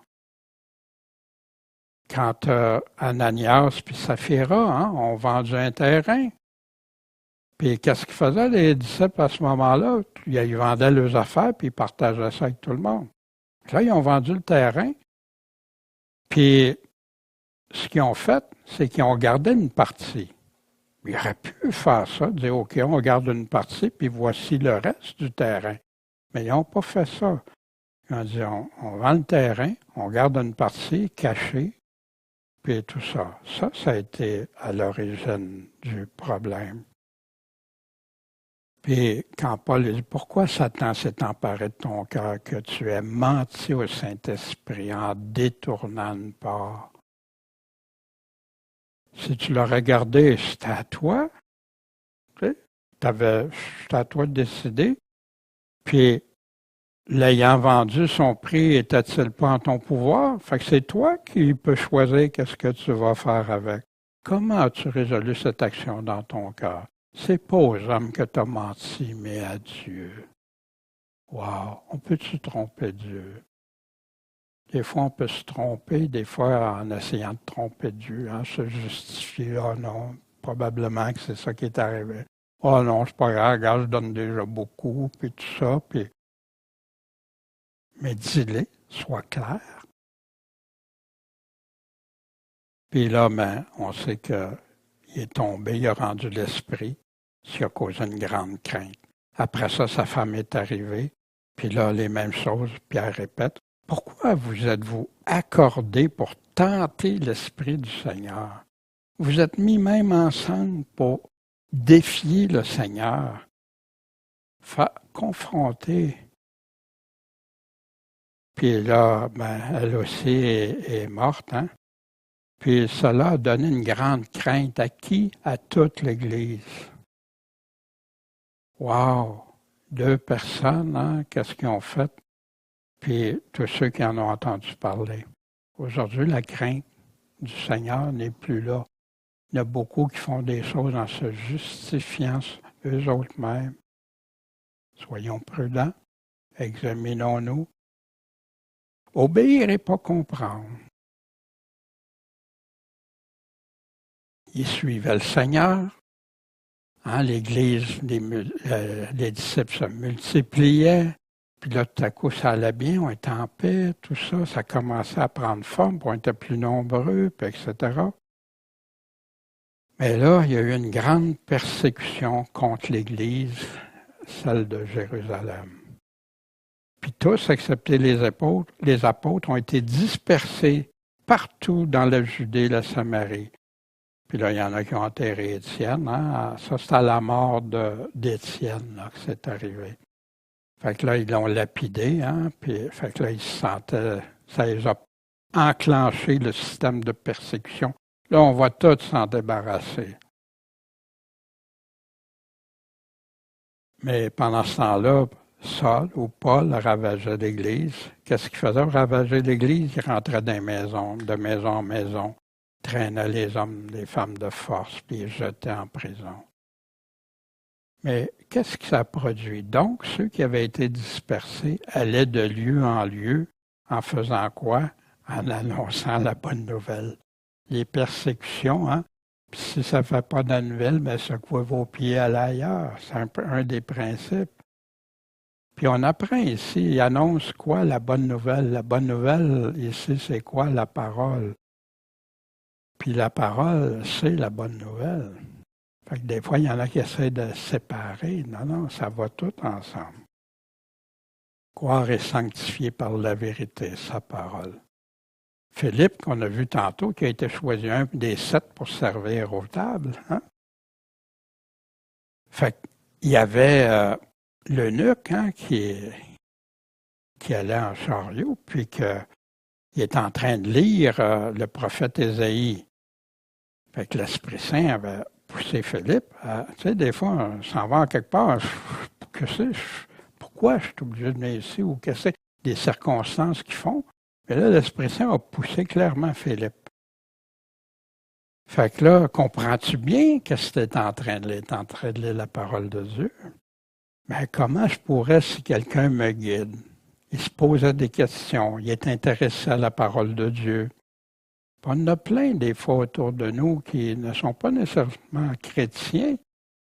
Quand Ananias puis Saphira ont vendu un terrain, puis qu'est-ce qu'ils faisaient les disciples à ce moment-là? Ils vendaient leurs affaires puis ils partageaient ça avec tout le monde. Là, ils ont vendu le terrain, puis ce qu'ils ont fait, c'est qu'ils ont gardé une partie. Ils auraient pu faire ça, dire OK, on garde une partie, puis voici le reste du terrain. Mais ils n'ont pas fait ça. Ils ont dit on vend le terrain, on garde une partie cachée, puis tout ça. Ça a été à l'origine du problème. Puis quand Paul dit pourquoi Satan s'est emparé de ton cœur, que tu aies menti au Saint-Esprit en détournant une part. Si tu l'as regardé, c'était à toi. C'était à toi de décider. Puis, l'ayant vendu, son prix était-il pas en ton pouvoir? Fait que c'est toi qui peux choisir qu'est-ce que tu vas faire avec. Comment as-tu résolu cette action dans ton cœur? C'est pas aux hommes que tu as menti, mais à Dieu. Wow! On peut-tu tromper Dieu? Des fois, on peut se tromper, des fois en essayant de tromper Dieu, hein, se justifier. Ah non, probablement que c'est ça qui est arrivé. Ah non, c'est pas grave, regarde, je donne déjà beaucoup, puis tout ça, puis... Mais dis-le, sois clair. Puis là, on sait qu'il est tombé, il a rendu l'esprit, ce qui a causé une grande crainte. Après ça, sa femme est arrivée, puis là, les mêmes choses, Pierre répète. Pourquoi vous êtes-vous accordés pour tenter l'Esprit du Seigneur? Vous êtes mis même ensemble pour défier le Seigneur, confronter. Puis là, elle aussi est morte, hein? Puis cela a donné une grande crainte à qui? À toute l'Église. Wow! 2 personnes, hein? Qu'est-ce qu'ils ont fait? Puis tous ceux qui en ont entendu parler. Aujourd'hui, la crainte du Seigneur n'est plus là. Il y en a beaucoup qui font des choses en se justifiant eux autres mêmes. Soyons prudents, examinons-nous. Obéir et pas comprendre. Ils suivaient le Seigneur. Hein, l'Église, les disciples se multipliaient. Puis là, tout à coup, ça allait bien, on était en paix, tout ça. Ça commençait à prendre forme, puis on était plus nombreux, puis etc. Mais là, il y a eu une grande persécution contre l'Église, celle de Jérusalem. Puis tous, excepté les apôtres ont été dispersés partout dans la Judée et la Samarie. Puis là, il y en a qui ont enterré Étienne. Hein? Ça, c'est à la mort d'Étienne que c'est arrivé. Fait que là, ils l'ont lapidé, hein? Puis fait que là, ils se sentaient, ça les a enclenché le système de persécution. Là, on va tous s'en débarrasser. Mais pendant ce temps-là, Saul ou Paul ravageait l'Église. Qu'est-ce qu'il faisait pour ravager l'Église? Il rentrait dans les maisons, de maison en maison, traînait les hommes, les femmes de force, puis les jetait en prison. Mais qu'est-ce que ça produit? Donc, ceux qui avaient été dispersés allaient de lieu en lieu en faisant quoi? en annonçant la bonne nouvelle. Les persécutions, hein? Puis si ça ne fait pas de nouvelle, bien, secouez vos pieds à l'ailleurs. C'est un des principes. Puis on apprend ici, il annonce quoi la bonne nouvelle? La bonne nouvelle, ici, c'est quoi la parole? Puis la parole, c'est la bonne nouvelle. Fait que des fois, il y en a qui essaient de séparer. Non, non, ça va tout ensemble. Croire et sanctifié par la vérité, sa parole. Philippe, qu'on a vu tantôt, qui a été choisi un des 7 pour servir aux tables. Hein? Fait qu'il y avait l'eunuque hein, qui allait en chariot, puis qu'il est en train de lire le prophète Ésaïe. Fait que l'Esprit Saint avait poussé Philippe. Tu sais, des fois, on s'en va quelque part. Pourquoi je suis obligé de venir ici? Ou que c'est des circonstances qui font? Mais là, l'Esprit Saint a poussé clairement Philippe. Fait que là, comprends-tu bien qu'est-ce que tu es en train de lire? Tu es en train de lire la parole de Dieu. Mais comment je pourrais si quelqu'un me guide? Il se posait des questions. Il est intéressé à la parole de Dieu. On en a plein des fois autour de nous qui ne sont pas nécessairement chrétiens,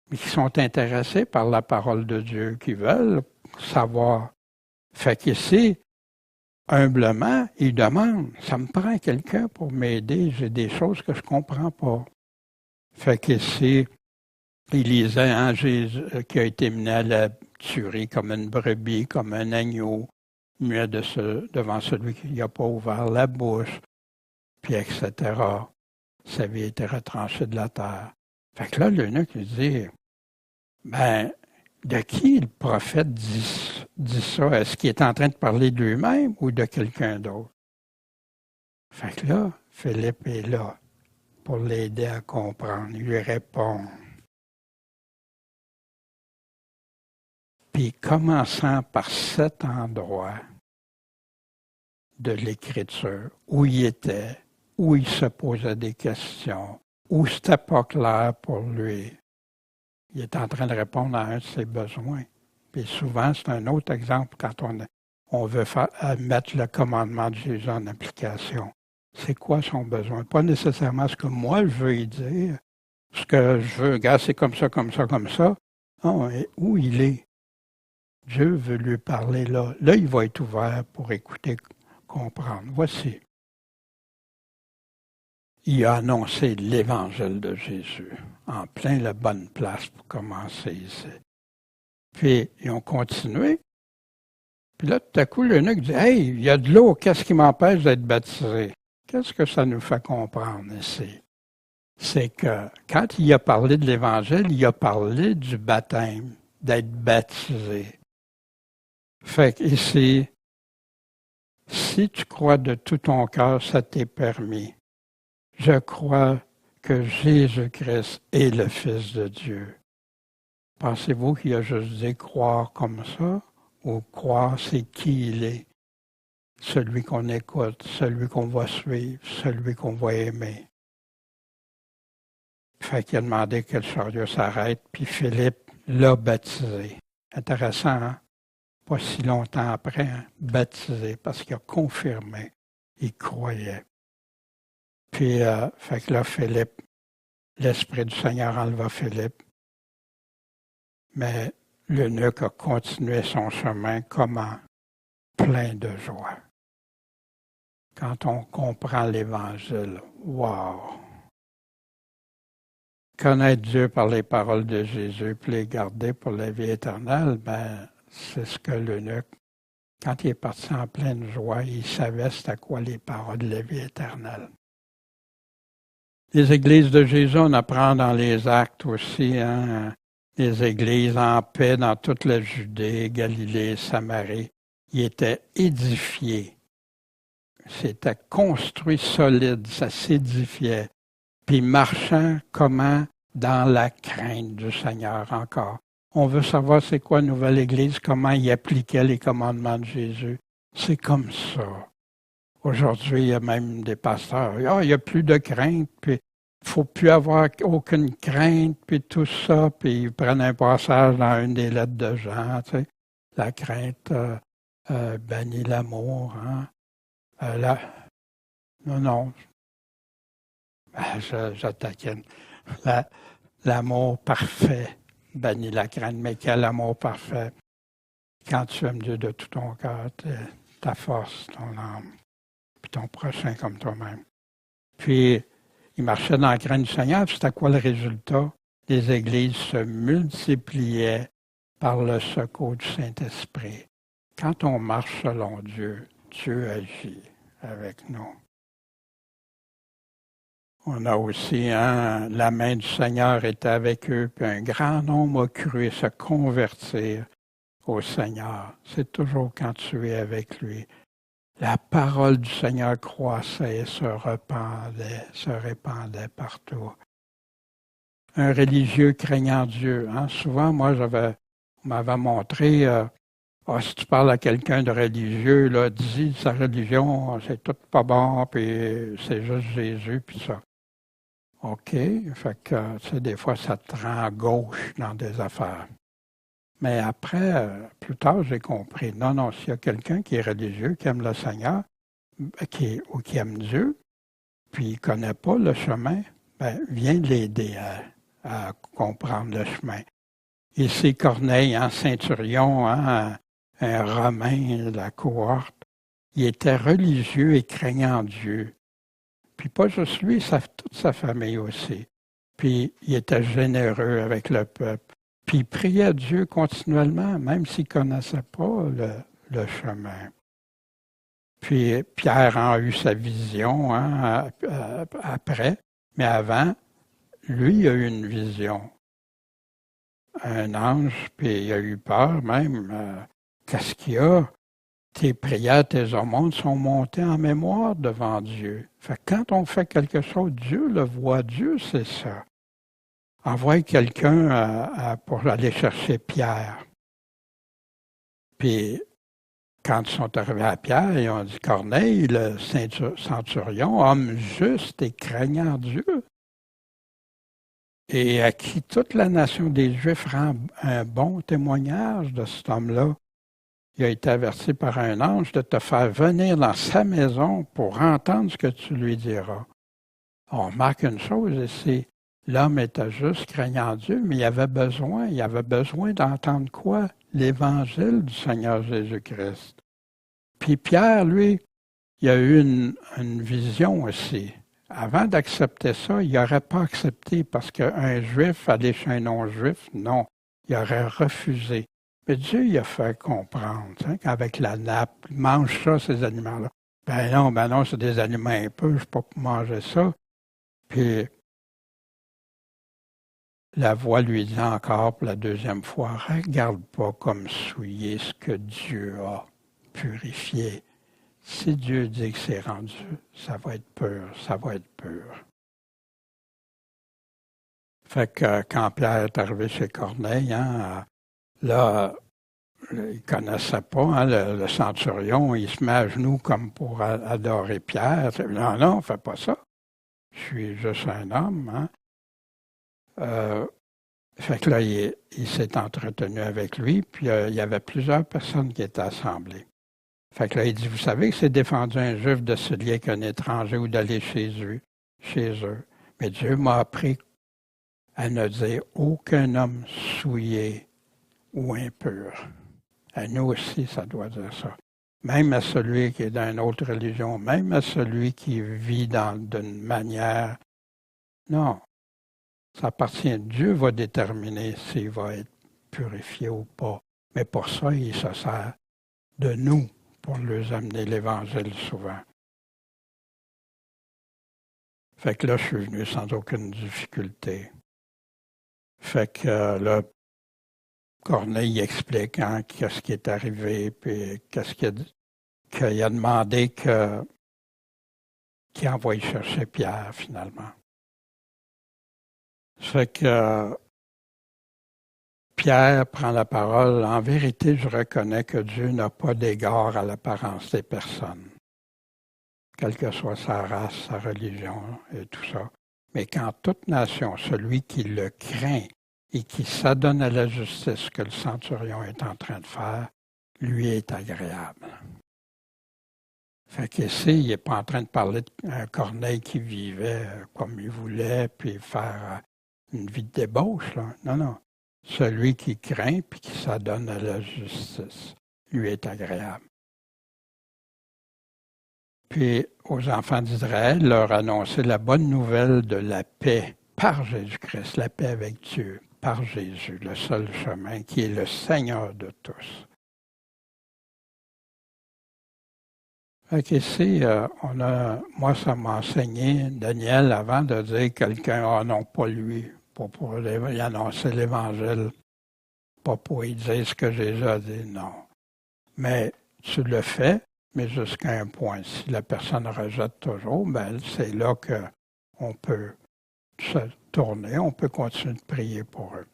mais qui sont intéressés par la parole de Dieu, qui veulent savoir. Fait qu'ici, humblement, il demande, ça me prend quelqu'un pour m'aider, j'ai des choses que je ne comprends pas. Fait qu'ici, il lisait un Jésus qui a été mené à la tuerie comme une brebis, comme un agneau, muet devant celui qui n'a pas ouvert la bouche, puis etc. Sa vie était retranchée de la terre. Fait que là, l'eunuque lui dit, ben, de qui le prophète dit ça? Est-ce qu'il est en train de parler de lui-même ou de quelqu'un d'autre? Fait que là, Philippe est là pour l'aider à comprendre. Il lui répond. Puis commençant par cet endroit de l'Écriture où il était, où il se posait des questions, où c'était pas clair pour lui, il est en train de répondre à un de ses besoins. Puis souvent, c'est un autre exemple quand on veut mettre le commandement de Jésus en application. C'est quoi son besoin? Pas nécessairement ce que moi je veux y dire, ce que je veux, regarde, c'est comme ça, comme ça, comme ça. Non, où il est? Dieu veut lui parler là. Là, il va être ouvert pour écouter, comprendre. Voici. Il a annoncé l'évangile de Jésus, en plein la bonne place pour commencer ici. Puis, ils ont continué. Puis là, tout à coup, l'eunuque dit, « Hey, il y a de l'eau, qu'est-ce qui m'empêche d'être baptisé? » Qu'est-ce que ça nous fait comprendre ici? C'est que quand il a parlé de l'Évangile, il a parlé du baptême, d'être baptisé. Fait qu'ici, si tu crois de tout ton cœur, ça t'est permis. Je crois que Jésus-Christ est le Fils de Dieu. Pensez-vous qu'il a juste dit croire comme ça? Ou croire c'est qui il est? Celui qu'on écoute, celui qu'on va suivre, celui qu'on va aimer. Fait qu'il a demandé que le chariot s'arrête, puis Philippe l'a baptisé. Intéressant, hein? Pas si longtemps après, hein? Baptisé, parce qu'il a confirmé, il croyait. Puis, fait que là, Philippe, l'Esprit du Seigneur enleva Philippe. Mais l'eunuque a continué son chemin comment? Plein de joie. Quand on comprend l'Évangile, wow! Connaître Dieu par les paroles de Jésus, puis les garder pour la vie éternelle, ben, c'est ce que l'eunuque, quand il est parti en pleine joie, il savait c'était quoi les paroles de la vie éternelle. Les églises de Jésus, on apprend dans les actes aussi, hein, les églises en paix dans toute la Judée, Galilée, Samarie. Ils étaient édifiés. C'était construit solide, ça s'édifiait. Puis marchant comment? Dans la crainte du Seigneur encore. On veut savoir c'est quoi la nouvelle Église, comment y appliquait les commandements de Jésus. C'est comme ça. Aujourd'hui, il y a même des pasteurs. Ah, il n'y a plus de crainte, puis il ne faut plus avoir aucune crainte, puis tout ça. Puis ils prennent un passage dans une des lettres de Jean, tu sais. La crainte bannit l'amour, hein. Non, non, je taquine. L'amour parfait bannit la crainte, mais quel amour parfait. Quand tu aimes Dieu de tout ton cœur, ta force, ton âme, puis ton prochain comme toi-même. Puis, il marchait dans la crainte du Seigneur, puis c'était quoi le résultat? Les églises se multipliaient par le secours du Saint-Esprit. Quand on marche selon Dieu, Dieu agit avec nous. On a aussi, la main du Seigneur était avec eux, puis un grand nombre a cru et se convertir au Seigneur. C'est toujours quand tu es avec lui. La parole du Seigneur croissait et se répandait partout. Un religieux craignant Dieu. Souvent, moi, on m'avait montré, si tu parles à quelqu'un de religieux, là, dis sa religion, c'est tout pas bon, puis c'est juste Jésus, puis ça. OK, fait que, tu sais, des fois, ça te rend gauche dans des affaires. Mais après, plus tard, j'ai compris, non, s'il y a quelqu'un qui est religieux, qui aime le Seigneur, ou qui aime Dieu, puis il ne connaît pas le chemin, viens l'aider à comprendre le chemin. Ici, Corneille, Centurion, un Romain de la cohorte, il était religieux et craignant Dieu. Puis pas juste lui, toute sa famille aussi. Puis il était généreux avec le peuple. Puis il priait Dieu continuellement, même s'il ne connaissait pas le chemin. Puis Pierre a eu sa vision après, mais avant, lui, il a eu une vision. Un ange, puis il a eu peur même. Qu'est-ce qu'il y a? Tes prières, tes aumônes sont montées en mémoire devant Dieu. Fait que quand on fait quelque chose, Dieu le voit. Dieu, c'est ça. Envoie quelqu'un pour aller chercher Pierre. Puis, quand ils sont arrivés à Pierre, ils ont dit, Corneille, le centurion, homme juste et craignant Dieu, et à qui toute la nation des Juifs rend un bon témoignage de cet homme-là. Il a été averti par un ange de te faire venir dans sa maison pour entendre ce que tu lui diras. On remarque une chose ici, l'homme était juste craignant Dieu, mais il avait besoin d'entendre quoi? L'Évangile du Seigneur Jésus-Christ. Puis Pierre, lui, il a eu une vision aussi. Avant d'accepter ça, il n'aurait pas accepté parce qu'un Juif aller chez un non-Juif, non, il aurait refusé. Mais Dieu, il a fait comprendre, qu'avec la nappe, mange ça, ces aliments-là. Ben non, c'est des aliments un peu, je ne suis pas pour manger ça. Puis, la voix lui dit encore pour la deuxième fois, regarde pas comme souiller ce que Dieu a purifié. Si Dieu dit que c'est rendu, ça va être pur, ça va être pur. Fait que quand Pierre est arrivé chez Corneille, là, il ne connaissait pas le centurion, il se met à genoux comme pour adorer Pierre. Non, fais pas ça. Je suis juste un homme. Fait que là, il s'est entretenu avec lui, puis il y avait plusieurs personnes qui étaient assemblées. Fait que là, il dit, vous savez que c'est défendu un Juif de se lier qu'un étranger ou d'aller chez eux. Mais Dieu m'a appris à ne dire aucun homme souillé ou impur. À nous aussi, ça doit dire ça. Même à celui qui est d'une autre religion, même à celui qui vit d'une manière. Non, ça appartient. Dieu va déterminer s'il va être purifié ou pas. Mais pour ça, il se sert de nous pour leur amener l'Évangile souvent. Fait que là, je suis venu sans aucune difficulté. Fait que là, Corneille explique qu'est-ce qui est arrivé, puis qu'est-ce qu'il a demandé qu'il envoie chercher Pierre, finalement. Fait que Pierre prend la parole. En vérité, je reconnais que Dieu n'a pas d'égard à l'apparence des personnes, quelle que soit sa race, sa religion et tout ça. Mais qu'en toute nation, celui qui le craint et qui s'adonne à la justice que le centurion est en train de faire, lui est agréable. Fait qu'ici, il n'est pas en train de parler d'un Corneille qui vivait comme il voulait, puis faire une vie de débauche, là. Non, non. Celui qui craint puis qui s'adonne à la justice, lui est agréable. Puis aux enfants d'Israël, leur annoncer la bonne nouvelle de la paix par Jésus-Christ, la paix avec Dieu, par Jésus, le seul chemin qui est le Seigneur de tous. Fait qu'ici, moi, ça m'a enseigné, Daniel, avant de dire quelqu'un, ah non, pas lui, pour lui annoncer l'Évangile, pas pour lui dire ce que Jésus a dit, non. Mais tu le fais, mais jusqu'à un point. Si la personne rejette toujours, ben c'est là qu'on peut se tourner, on peut continuer de prier pour eux.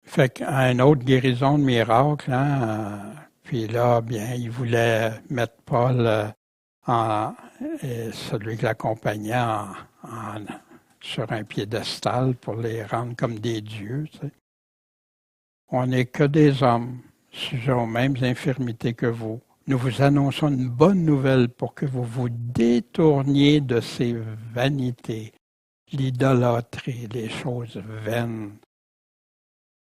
Fait qu'à une autre guérison de miracle, puis là, bien, il voulait mettre Paul et celui qui l'accompagnait sur un piédestal pour les rendre comme des dieux. Tu sais. On n'est que des hommes, sujets aux mêmes infirmités que vous. Nous vous annonçons une bonne nouvelle pour que vous vous détourniez de ces vanités, l'idolâtrie, les choses vaines,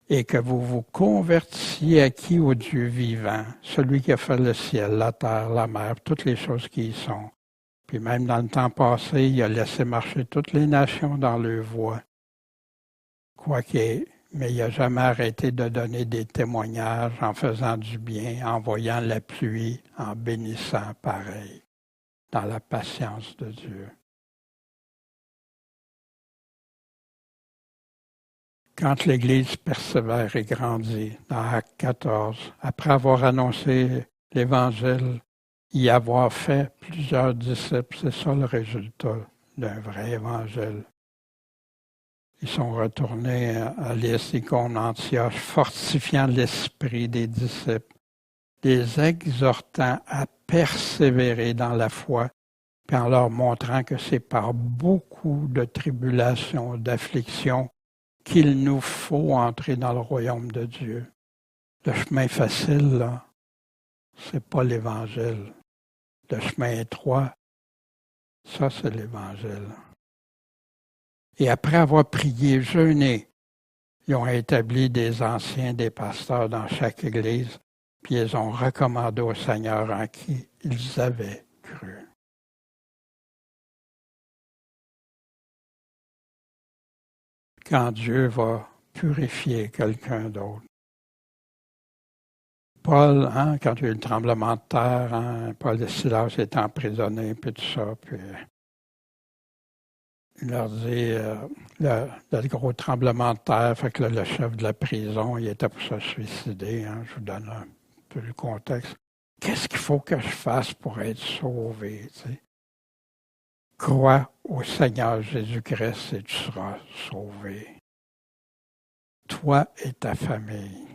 et que vous vous convertissiez à qui? Au Dieu vivant, celui qui a fait le ciel, la terre, la mer, toutes les choses qui y sont. Puis même dans le temps passé, il a laissé marcher toutes les nations dans leur voie. Mais il n'a jamais arrêté de donner des témoignages en faisant du bien, en envoyant la pluie, en bénissant pareil, dans la patience de Dieu. Quand l'Église persévère et grandit, dans Acte 14, après avoir annoncé l'Évangile, y avoir fait plusieurs disciples, c'est ça le résultat d'un vrai Évangile. Ils sont retournés à l'Icône, Antioche, fortifiant l'esprit des disciples, les exhortant à persévérer dans la foi, puis en leur montrant que c'est par beaucoup de tribulations, d'afflictions, qu'il nous faut entrer dans le royaume de Dieu. Le chemin facile, là, c'est pas l'Évangile. Le chemin étroit, ça, c'est l'Évangile. Et après avoir prié, jeûné, ils ont établi des anciens, des pasteurs dans chaque église, puis ils ont recommandé au Seigneur en qui ils avaient cru. Quand Dieu va purifier quelqu'un d'autre. Paul, quand il y a eu le tremblement de terre, Paul et Silas étaient emprisonnés, puis tout ça, puis il leur dit, le gros tremblement de terre, fait que là, le chef de la prison, il était pour se suicider, je vous donne un peu le contexte. Qu'est-ce qu'il faut que je fasse pour être sauvé, tu sais? Crois au Seigneur Jésus-Christ et tu seras sauvé. Toi et ta famille.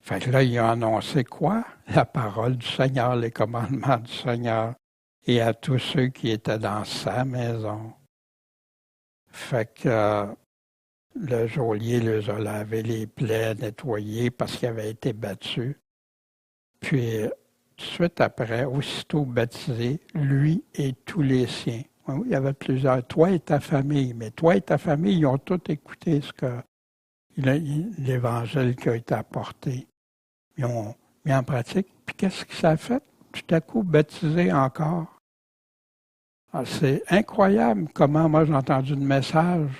Fait que là, il a annoncé quoi? La parole du Seigneur, les commandements du Seigneur, et à tous ceux qui étaient dans sa maison. Fait que le geôlier les a lavé les plaies, nettoyés parce qu'ils avaient été battus. Puis, tout de suite après, aussitôt baptisé, lui et tous les siens. Oui, il y avait plusieurs. Toi et ta famille. Mais toi et ta famille, ils ont tous écouté l'Évangile qui a été apporté. Ils ont mis en pratique. Puis qu'est-ce que ça a fait? Tout à coup, baptisé encore. Alors, c'est incroyable comment moi j'ai entendu un message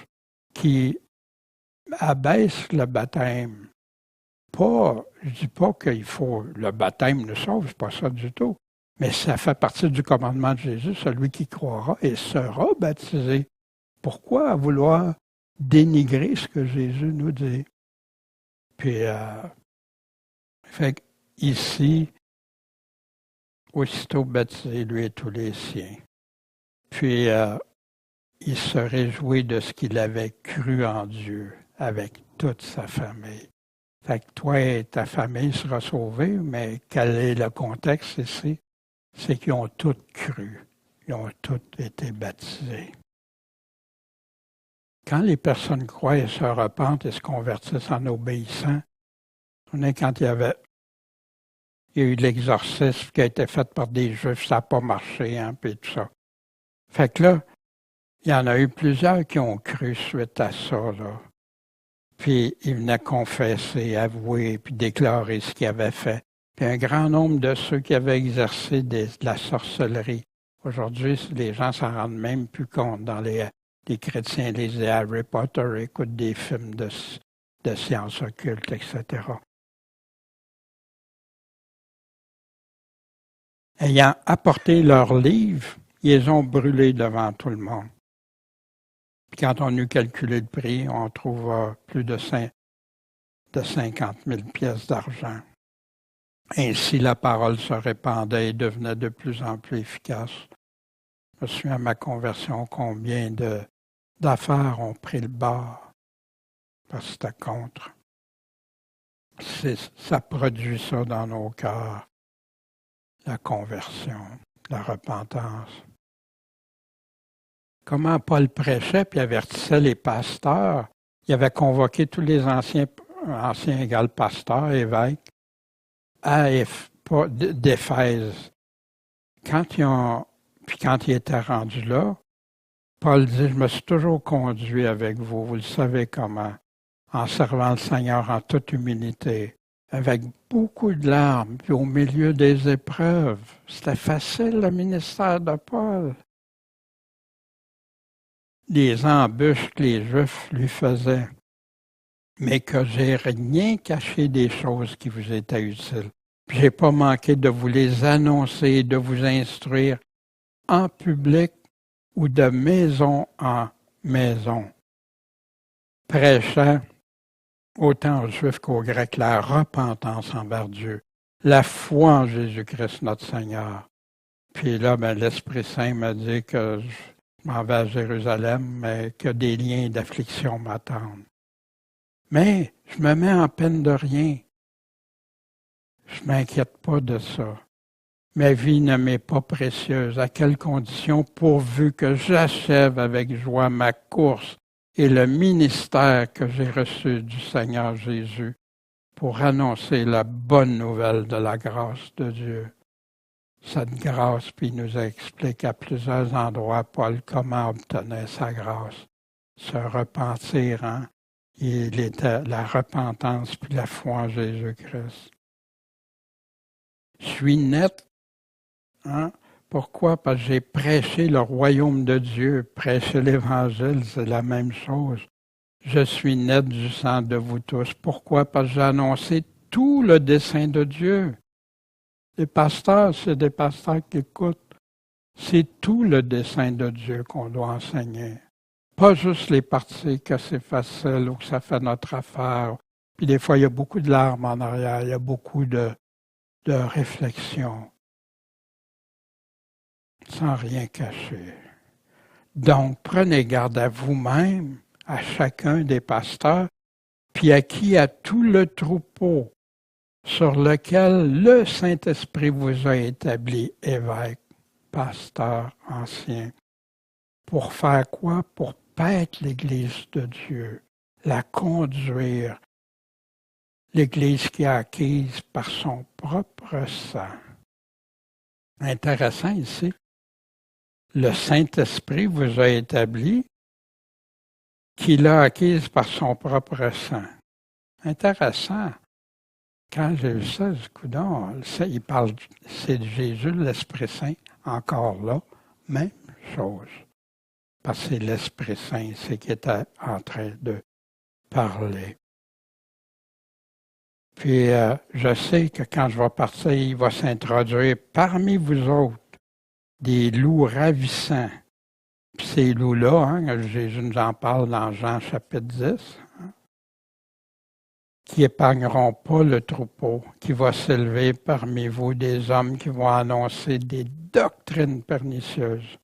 qui abaisse le baptême. Je dis pas qu'il faut, le baptême nous sauve, c'est pas ça du tout. Mais ça fait partie du commandement de Jésus, celui qui croira et sera baptisé. Pourquoi vouloir dénigrer ce que Jésus nous dit? Puis, fait ici, aussitôt baptisé, lui et tous les siens. Puis, il se réjouit de ce qu'il avait cru en Dieu avec toute sa famille. Fait que toi et ta famille sera sauvés, mais quel est le contexte ici? C'est qu'ils ont tous cru. Ils ont tous été baptisés. Quand les personnes croient et se repentent et se convertissent en obéissant, on est quand il y avait Il y a eu l'exorcisme qui a été fait par des Juifs, ça n'a pas marché, hein, puis tout ça. Fait que là, il y en a eu plusieurs qui ont cru suite à ça, là. Puis ils venaient confesser, avouer, puis déclarer ce qu'ils avaient fait. Puis un grand nombre de ceux qui avaient exercé de la sorcellerie. Aujourd'hui, les gens s'en rendent même plus compte. Dans les chrétiens lisent Harry Potter, écoutent des films de sciences occultes, etc. Ayant apporté leurs livres, ils les ont brûlés devant tout le monde. Puis quand on eut calculé le prix, on trouva plus de 50 000 pièces d'argent. Ainsi, la parole se répandait et devenait de plus en plus efficace. Je me souviens à ma conversion combien d'affaires ont pris le bord parce que c'était contre. Ça produit ça dans nos cœurs, la conversion, la repentance. Comment Paul prêchait puis avertissait les pasteurs. Il avait convoqué tous les anciens égales pasteurs, évêques, d'Éphèse. Quand il était rendu là, Paul dit, je me suis toujours conduit avec vous, vous le savez comment, en servant le Seigneur en toute humilité, avec beaucoup de larmes, puis au milieu des épreuves. C'était facile, le ministère de Paul. Les embûches que les Juifs lui faisaient, mais que j'ai rien caché des choses qui vous étaient utiles. Puis j'ai pas manqué de vous les annoncer, de vous instruire en public ou de maison en maison, prêchant autant aux Juifs qu'aux Grecs la repentance envers Dieu, la foi en Jésus-Christ notre Seigneur. Puis là, l'Esprit Saint m'a dit que je m'en vais à Jérusalem, mais que des liens d'affliction m'attendent. Mais je me mets en peine de rien. Je ne m'inquiète pas de ça. Ma vie ne m'est pas précieuse. À quelles conditions? Pourvu que j'achève avec joie ma course et le ministère que j'ai reçu du Seigneur Jésus pour annoncer la bonne nouvelle de la grâce de Dieu. Cette grâce, puis il nous explique à plusieurs endroits, Paul, comment obtenir sa grâce. Se repentir, hein? Il était la repentance puis la foi en Jésus-Christ. Je suis net. Hein? Pourquoi? Parce que j'ai prêché le royaume de Dieu. Prêcher l'Évangile, c'est la même chose. Je suis net du sang de vous tous. Pourquoi? Parce que j'ai annoncé tout le dessein de Dieu. Les pasteurs, c'est des pasteurs qui écoutent. C'est tout le dessein de Dieu qu'on doit enseigner. Pas juste les parties que c'est facile ou que ça fait notre affaire. Puis des fois, il y a beaucoup de larmes en arrière, il y a beaucoup de réflexion, sans rien cacher. Donc, prenez garde à vous-même, à chacun des pasteurs, puis à tout le troupeau sur lequel le Saint-Esprit vous a établi évêque, pasteur, ancien. Pour faire quoi? Pour paître l'Église de Dieu, la conduire, l'Église qui est acquise par son propre sang. Intéressant ici. Le Saint-Esprit vous a établi, qu'il a acquise par son propre sang. Intéressant. Quand j'ai vu ça, je dis, coudonc, il parle, c'est de Jésus, l'Esprit Saint, encore là, même chose. Parce que c'est l'Esprit Saint, c'est qui était en train de parler. Puis, je sais que quand je vais partir, il va s'introduire parmi vous autres des loups ravissants. Puis ces loups-là, hein, Jésus nous en parle dans Jean chapitre 10, hein, qui épargneront pas le troupeau, qui va s'élever parmi vous des hommes qui vont annoncer des doctrines pernicieuses.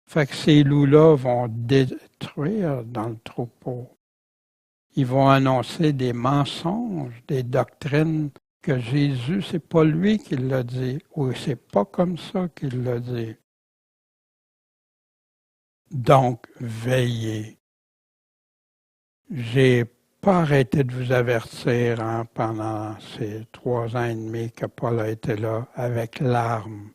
Fait que ces loups-là vont détruire dans le troupeau. Ils vont annoncer des mensonges, des doctrines que Jésus, c'est pas lui qui l'a dit, ou c'est pas comme ça qu'il l'a dit. Donc, veillez. J'ai pas arrêté de vous avertir pendant ces 3 ans et demi que Paul a été là avec larmes.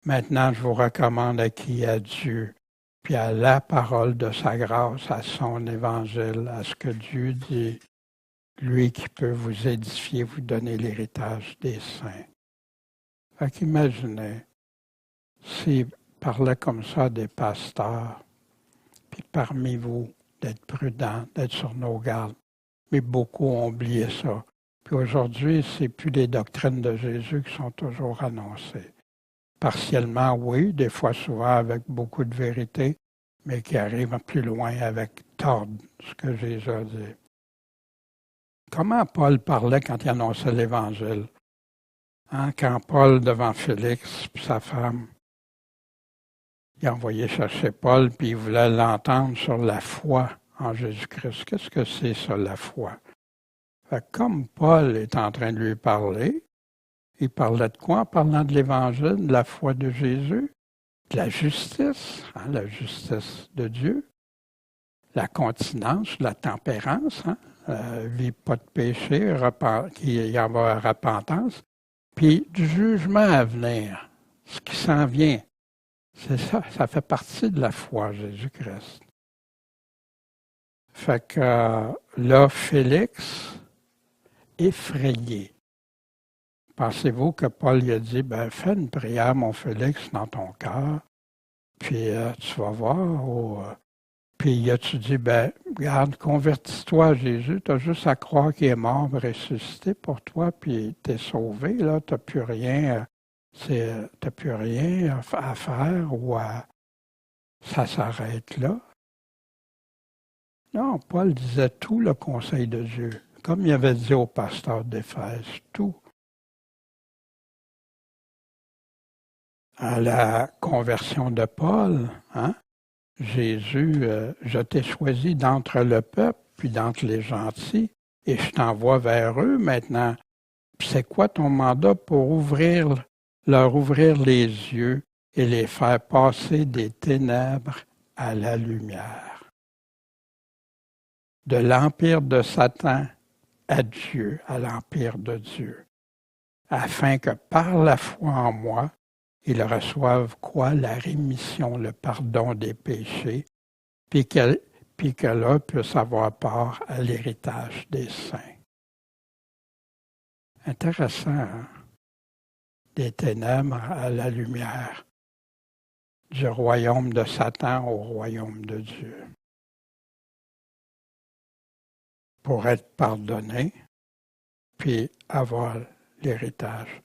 Maintenant, je vous recommande à qui? À Dieu, puis à la parole de sa grâce, à son évangile, à ce que Dieu dit, lui qui peut vous édifier, vous donner l'héritage des saints. Fait qu'imaginez, s'il parlait comme ça à des pasteurs, puis parmi vous, d'être prudents, d'être sur nos gardes, mais beaucoup ont oublié ça. Puis aujourd'hui, c'est plus les doctrines de Jésus qui sont toujours annoncées. Partiellement, oui, des fois souvent avec beaucoup de vérité, mais qui arrivent plus loin avec tort, ce que Jésus a dit. Comment Paul parlait quand il annonçait l'Évangile? Quand Paul, devant Félix puis sa femme, il a envoyé chercher Paul, puis il voulait l'entendre sur la foi en Jésus-Christ. Qu'est-ce que c'est ça, la foi? Fait que comme Paul est en train de lui parler, il parlait de quoi en parlant de l'Évangile, de la foi de Jésus, de la justice de Dieu, la continence, la tempérance, vit pas de péché, qu'il y en va à repentance, puis du jugement à venir, ce qui s'en vient. C'est ça, ça fait partie de la foi, Jésus-Christ. Fait que là, Félix, effrayé. Pensez-vous que Paul lui a dit, fais une prière, mon Félix, dans ton cœur, puis tu vas voir. Puis il a-tu dit, regarde, convertis-toi à Jésus, tu as juste à croire qu'il est mort, ressuscité pour toi, puis tu es sauvé, là, tu n'as plus rien, à faire ou ça s'arrête là. Non, Paul disait tout le conseil de Dieu, comme il avait dit au pasteur d'Éphèse, tout. À la conversion de Paul, Jésus, je t'ai choisi d'entre le peuple, puis d'entre les gentils, et je t'envoie vers eux maintenant. Puis c'est quoi ton mandat pour leur ouvrir les yeux et les faire passer des ténèbres à la lumière? De l'empire de Satan à Dieu, à l'empire de Dieu, afin que par la foi en moi, ils reçoivent quoi? La rémission, le pardon des péchés, puis que là puisse avoir part à l'héritage des saints. Intéressant, des ténèbres à la lumière, du royaume de Satan au royaume de Dieu. Pour être pardonné, puis avoir l'héritage.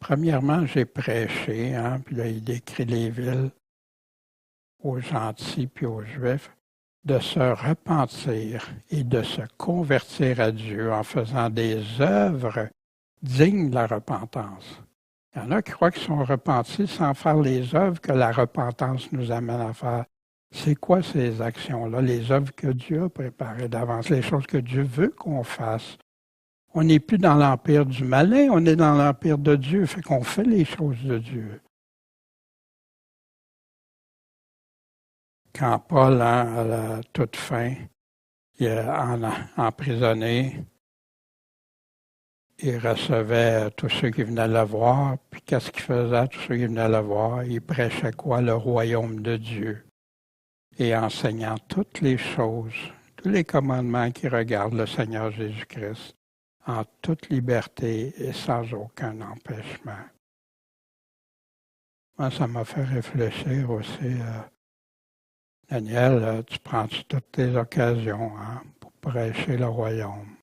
Premièrement, j'ai prêché, puis là, il décrit les villes aux gentils puis aux juifs, de se repentir et de se convertir à Dieu en faisant des œuvres dignes de la repentance. Il y en a qui croient qu'ils sont repentis sans faire les œuvres que la repentance nous amène à faire. C'est quoi ces actions-là? Les œuvres que Dieu a préparées d'avance, les choses que Dieu veut qu'on fasse. On n'est plus dans l'empire du malin, on est dans l'empire de Dieu, fait qu'on fait les choses de Dieu. Quand Paul, à la toute fin, il est emprisonné, il recevait tous ceux qui venaient le voir, puis qu'est-ce qu'il faisait, tous ceux qui venaient le voir? Il prêchait quoi? Le royaume de Dieu. Et enseignant toutes les choses, tous les commandements qui regardent le Seigneur Jésus-Christ, en toute liberté et sans aucun empêchement. Moi, ça m'a fait réfléchir aussi. Daniel, tu prends toutes tes occasions pour prêcher le royaume.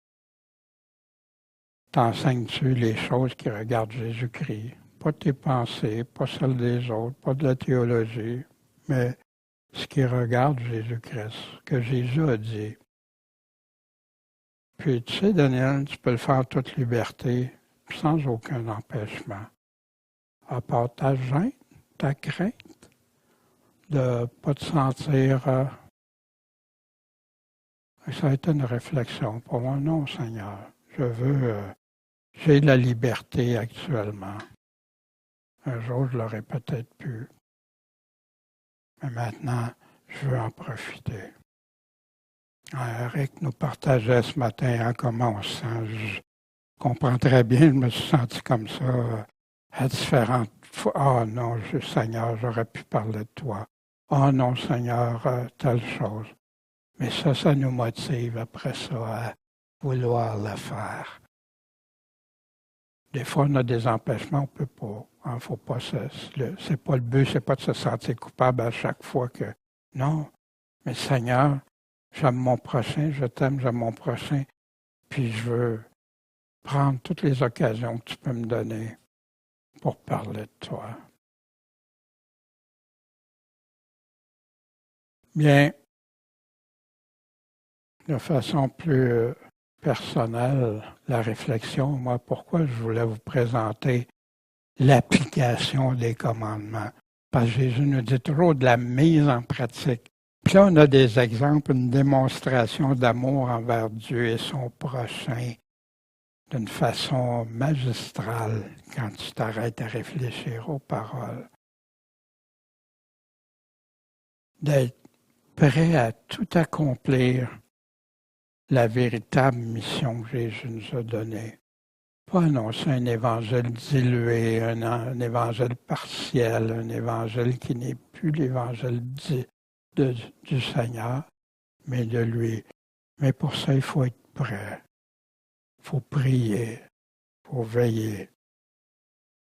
T'enseignes-tu les choses qui regardent Jésus-Christ? Pas tes pensées, pas celles des autres, pas de la théologie, mais ce qui regarde Jésus-Christ, que Jésus a dit. Puis, tu sais, Daniel, tu peux le faire en toute liberté, sans aucun empêchement. À part ta gêne, ta crainte, de ne pas te sentir... Ça a été une réflexion pour moi. Non, Seigneur, je veux... j'ai la liberté actuellement. Un jour, je l'aurais peut-être pu. Mais maintenant, je veux en profiter. Eric nous partageait ce matin comment on se sent. Je comprends très bien, je me suis senti comme ça à différentes fois. Oh non, Seigneur, j'aurais pu parler de toi. Oh non, Seigneur, telle chose. Mais ça nous motive après ça à vouloir le faire. Des fois, on a des empêchements, on ne peut pas. Il faut pas c'est pas le but, c'est pas de se sentir coupable à chaque fois que. Non. Mais Seigneur, j'aime mon prochain, je t'aime, j'aime mon prochain, puis je veux prendre toutes les occasions que tu peux me donner pour parler de toi. Bien, de façon plus personnelle, la réflexion, moi, pourquoi je voulais vous présenter l'application des commandements. Parce que Jésus nous dit toujours de la mise en pratique. Puis là, on a des exemples, une démonstration d'amour envers Dieu et son prochain d'une façon magistrale quand tu t'arrêtes à réfléchir aux paroles. D'être prêt à tout accomplir la véritable mission que Jésus nous a donnée. Pas annoncer un évangile dilué, un évangile partiel, un évangile qui n'est plus l'évangile du Seigneur, mais de lui. Mais pour ça, il faut être prêt. Il faut prier, il faut veiller.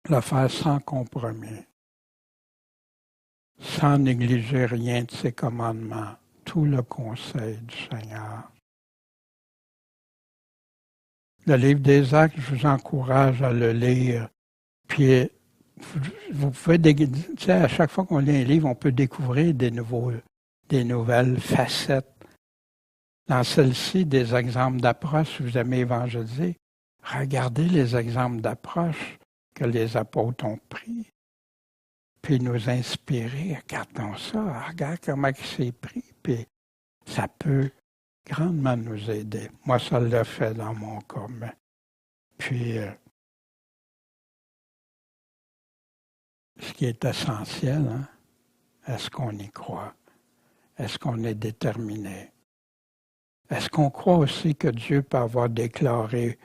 Le faire sans compromis, sans négliger rien de ses commandements, tout le conseil du Seigneur. Le livre des Actes, je vous encourage à le lire. Puis, vous pouvez, à chaque fois qu'on lit un livre, on peut découvrir des nouvelles facettes. Dans celle-ci, des exemples d'approche, si vous aimez évangéliser, regardez les exemples d'approche que les apôtres ont pris, puis nous inspirer. Regardons ça, regarde comment il s'est pris, puis ça peut grandement nous aider. Moi, ça l'a fait dans mon cas. Puis, ce qui est essentiel, hein, est-ce qu'on y croit? Est-ce qu'on est déterminé? Est-ce qu'on croit aussi que Dieu peut avoir déclaré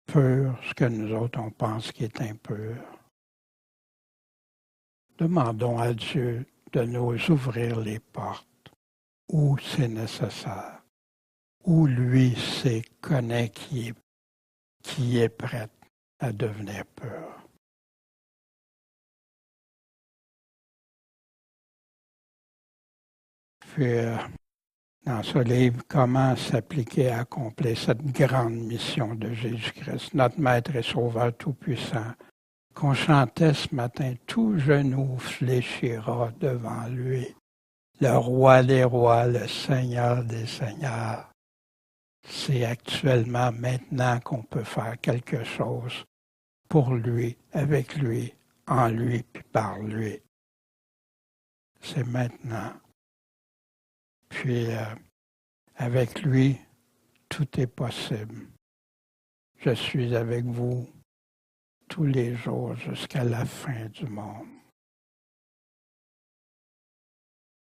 pur ce que nous autres on pense qui est impur? Demandons à Dieu de nous ouvrir les portes où c'est nécessaire, où lui connaît qui est prêt à devenir pur. Puis, dans ce livre, comment s'appliquer à accomplir cette grande mission de Jésus-Christ, notre Maître et Sauveur Tout-Puissant, qu'on chantait ce matin, tout genou fléchira devant lui, le Roi des rois, le Seigneur des seigneurs. C'est actuellement, maintenant qu'on peut faire quelque chose pour lui, avec lui, en lui, puis par lui. C'est maintenant. Puis, avec lui, tout est possible. Je suis avec vous tous les jours jusqu'à la fin du monde.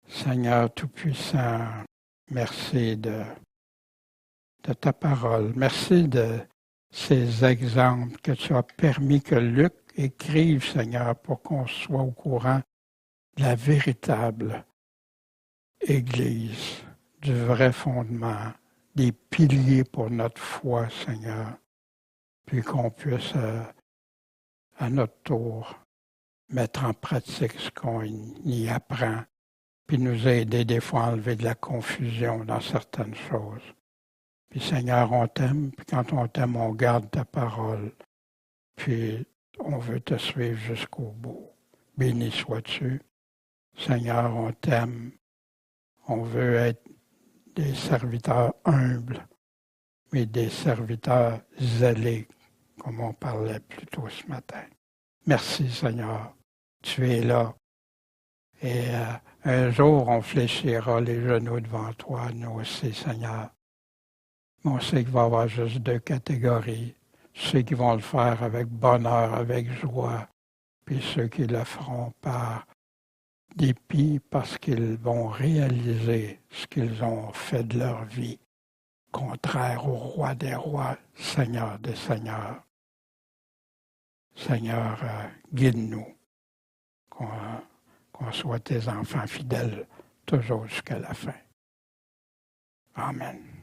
Seigneur Tout-Puissant, merci de ta parole. Merci de ces exemples que tu as permis que Luc écrive, Seigneur, pour qu'on soit au courant de la véritable Église, du vrai fondement, des piliers pour notre foi, Seigneur, puis qu'on puisse, à notre tour, mettre en pratique ce qu'on y apprend, puis nous aider des fois à enlever de la confusion dans certaines choses. Puis Seigneur, on t'aime, puis quand on t'aime, on garde ta parole, puis on veut te suivre jusqu'au bout. Béni sois-tu. Seigneur, on t'aime. On veut être des serviteurs humbles, mais des serviteurs zélés, comme on parlait plus tôt ce matin. Merci Seigneur, tu es là. Et un jour, on fléchira les genoux devant toi, nous aussi Seigneur. Mais on sait qu'il va y avoir juste deux catégories. Ceux qui vont le faire avec bonheur, avec joie, puis ceux qui le feront par dépit parce qu'ils vont réaliser ce qu'ils ont fait de leur vie, contraire au roi des rois, Seigneur des seigneurs. Seigneur, guide-nous, qu'on soit tes enfants fidèles toujours jusqu'à la fin. Amen.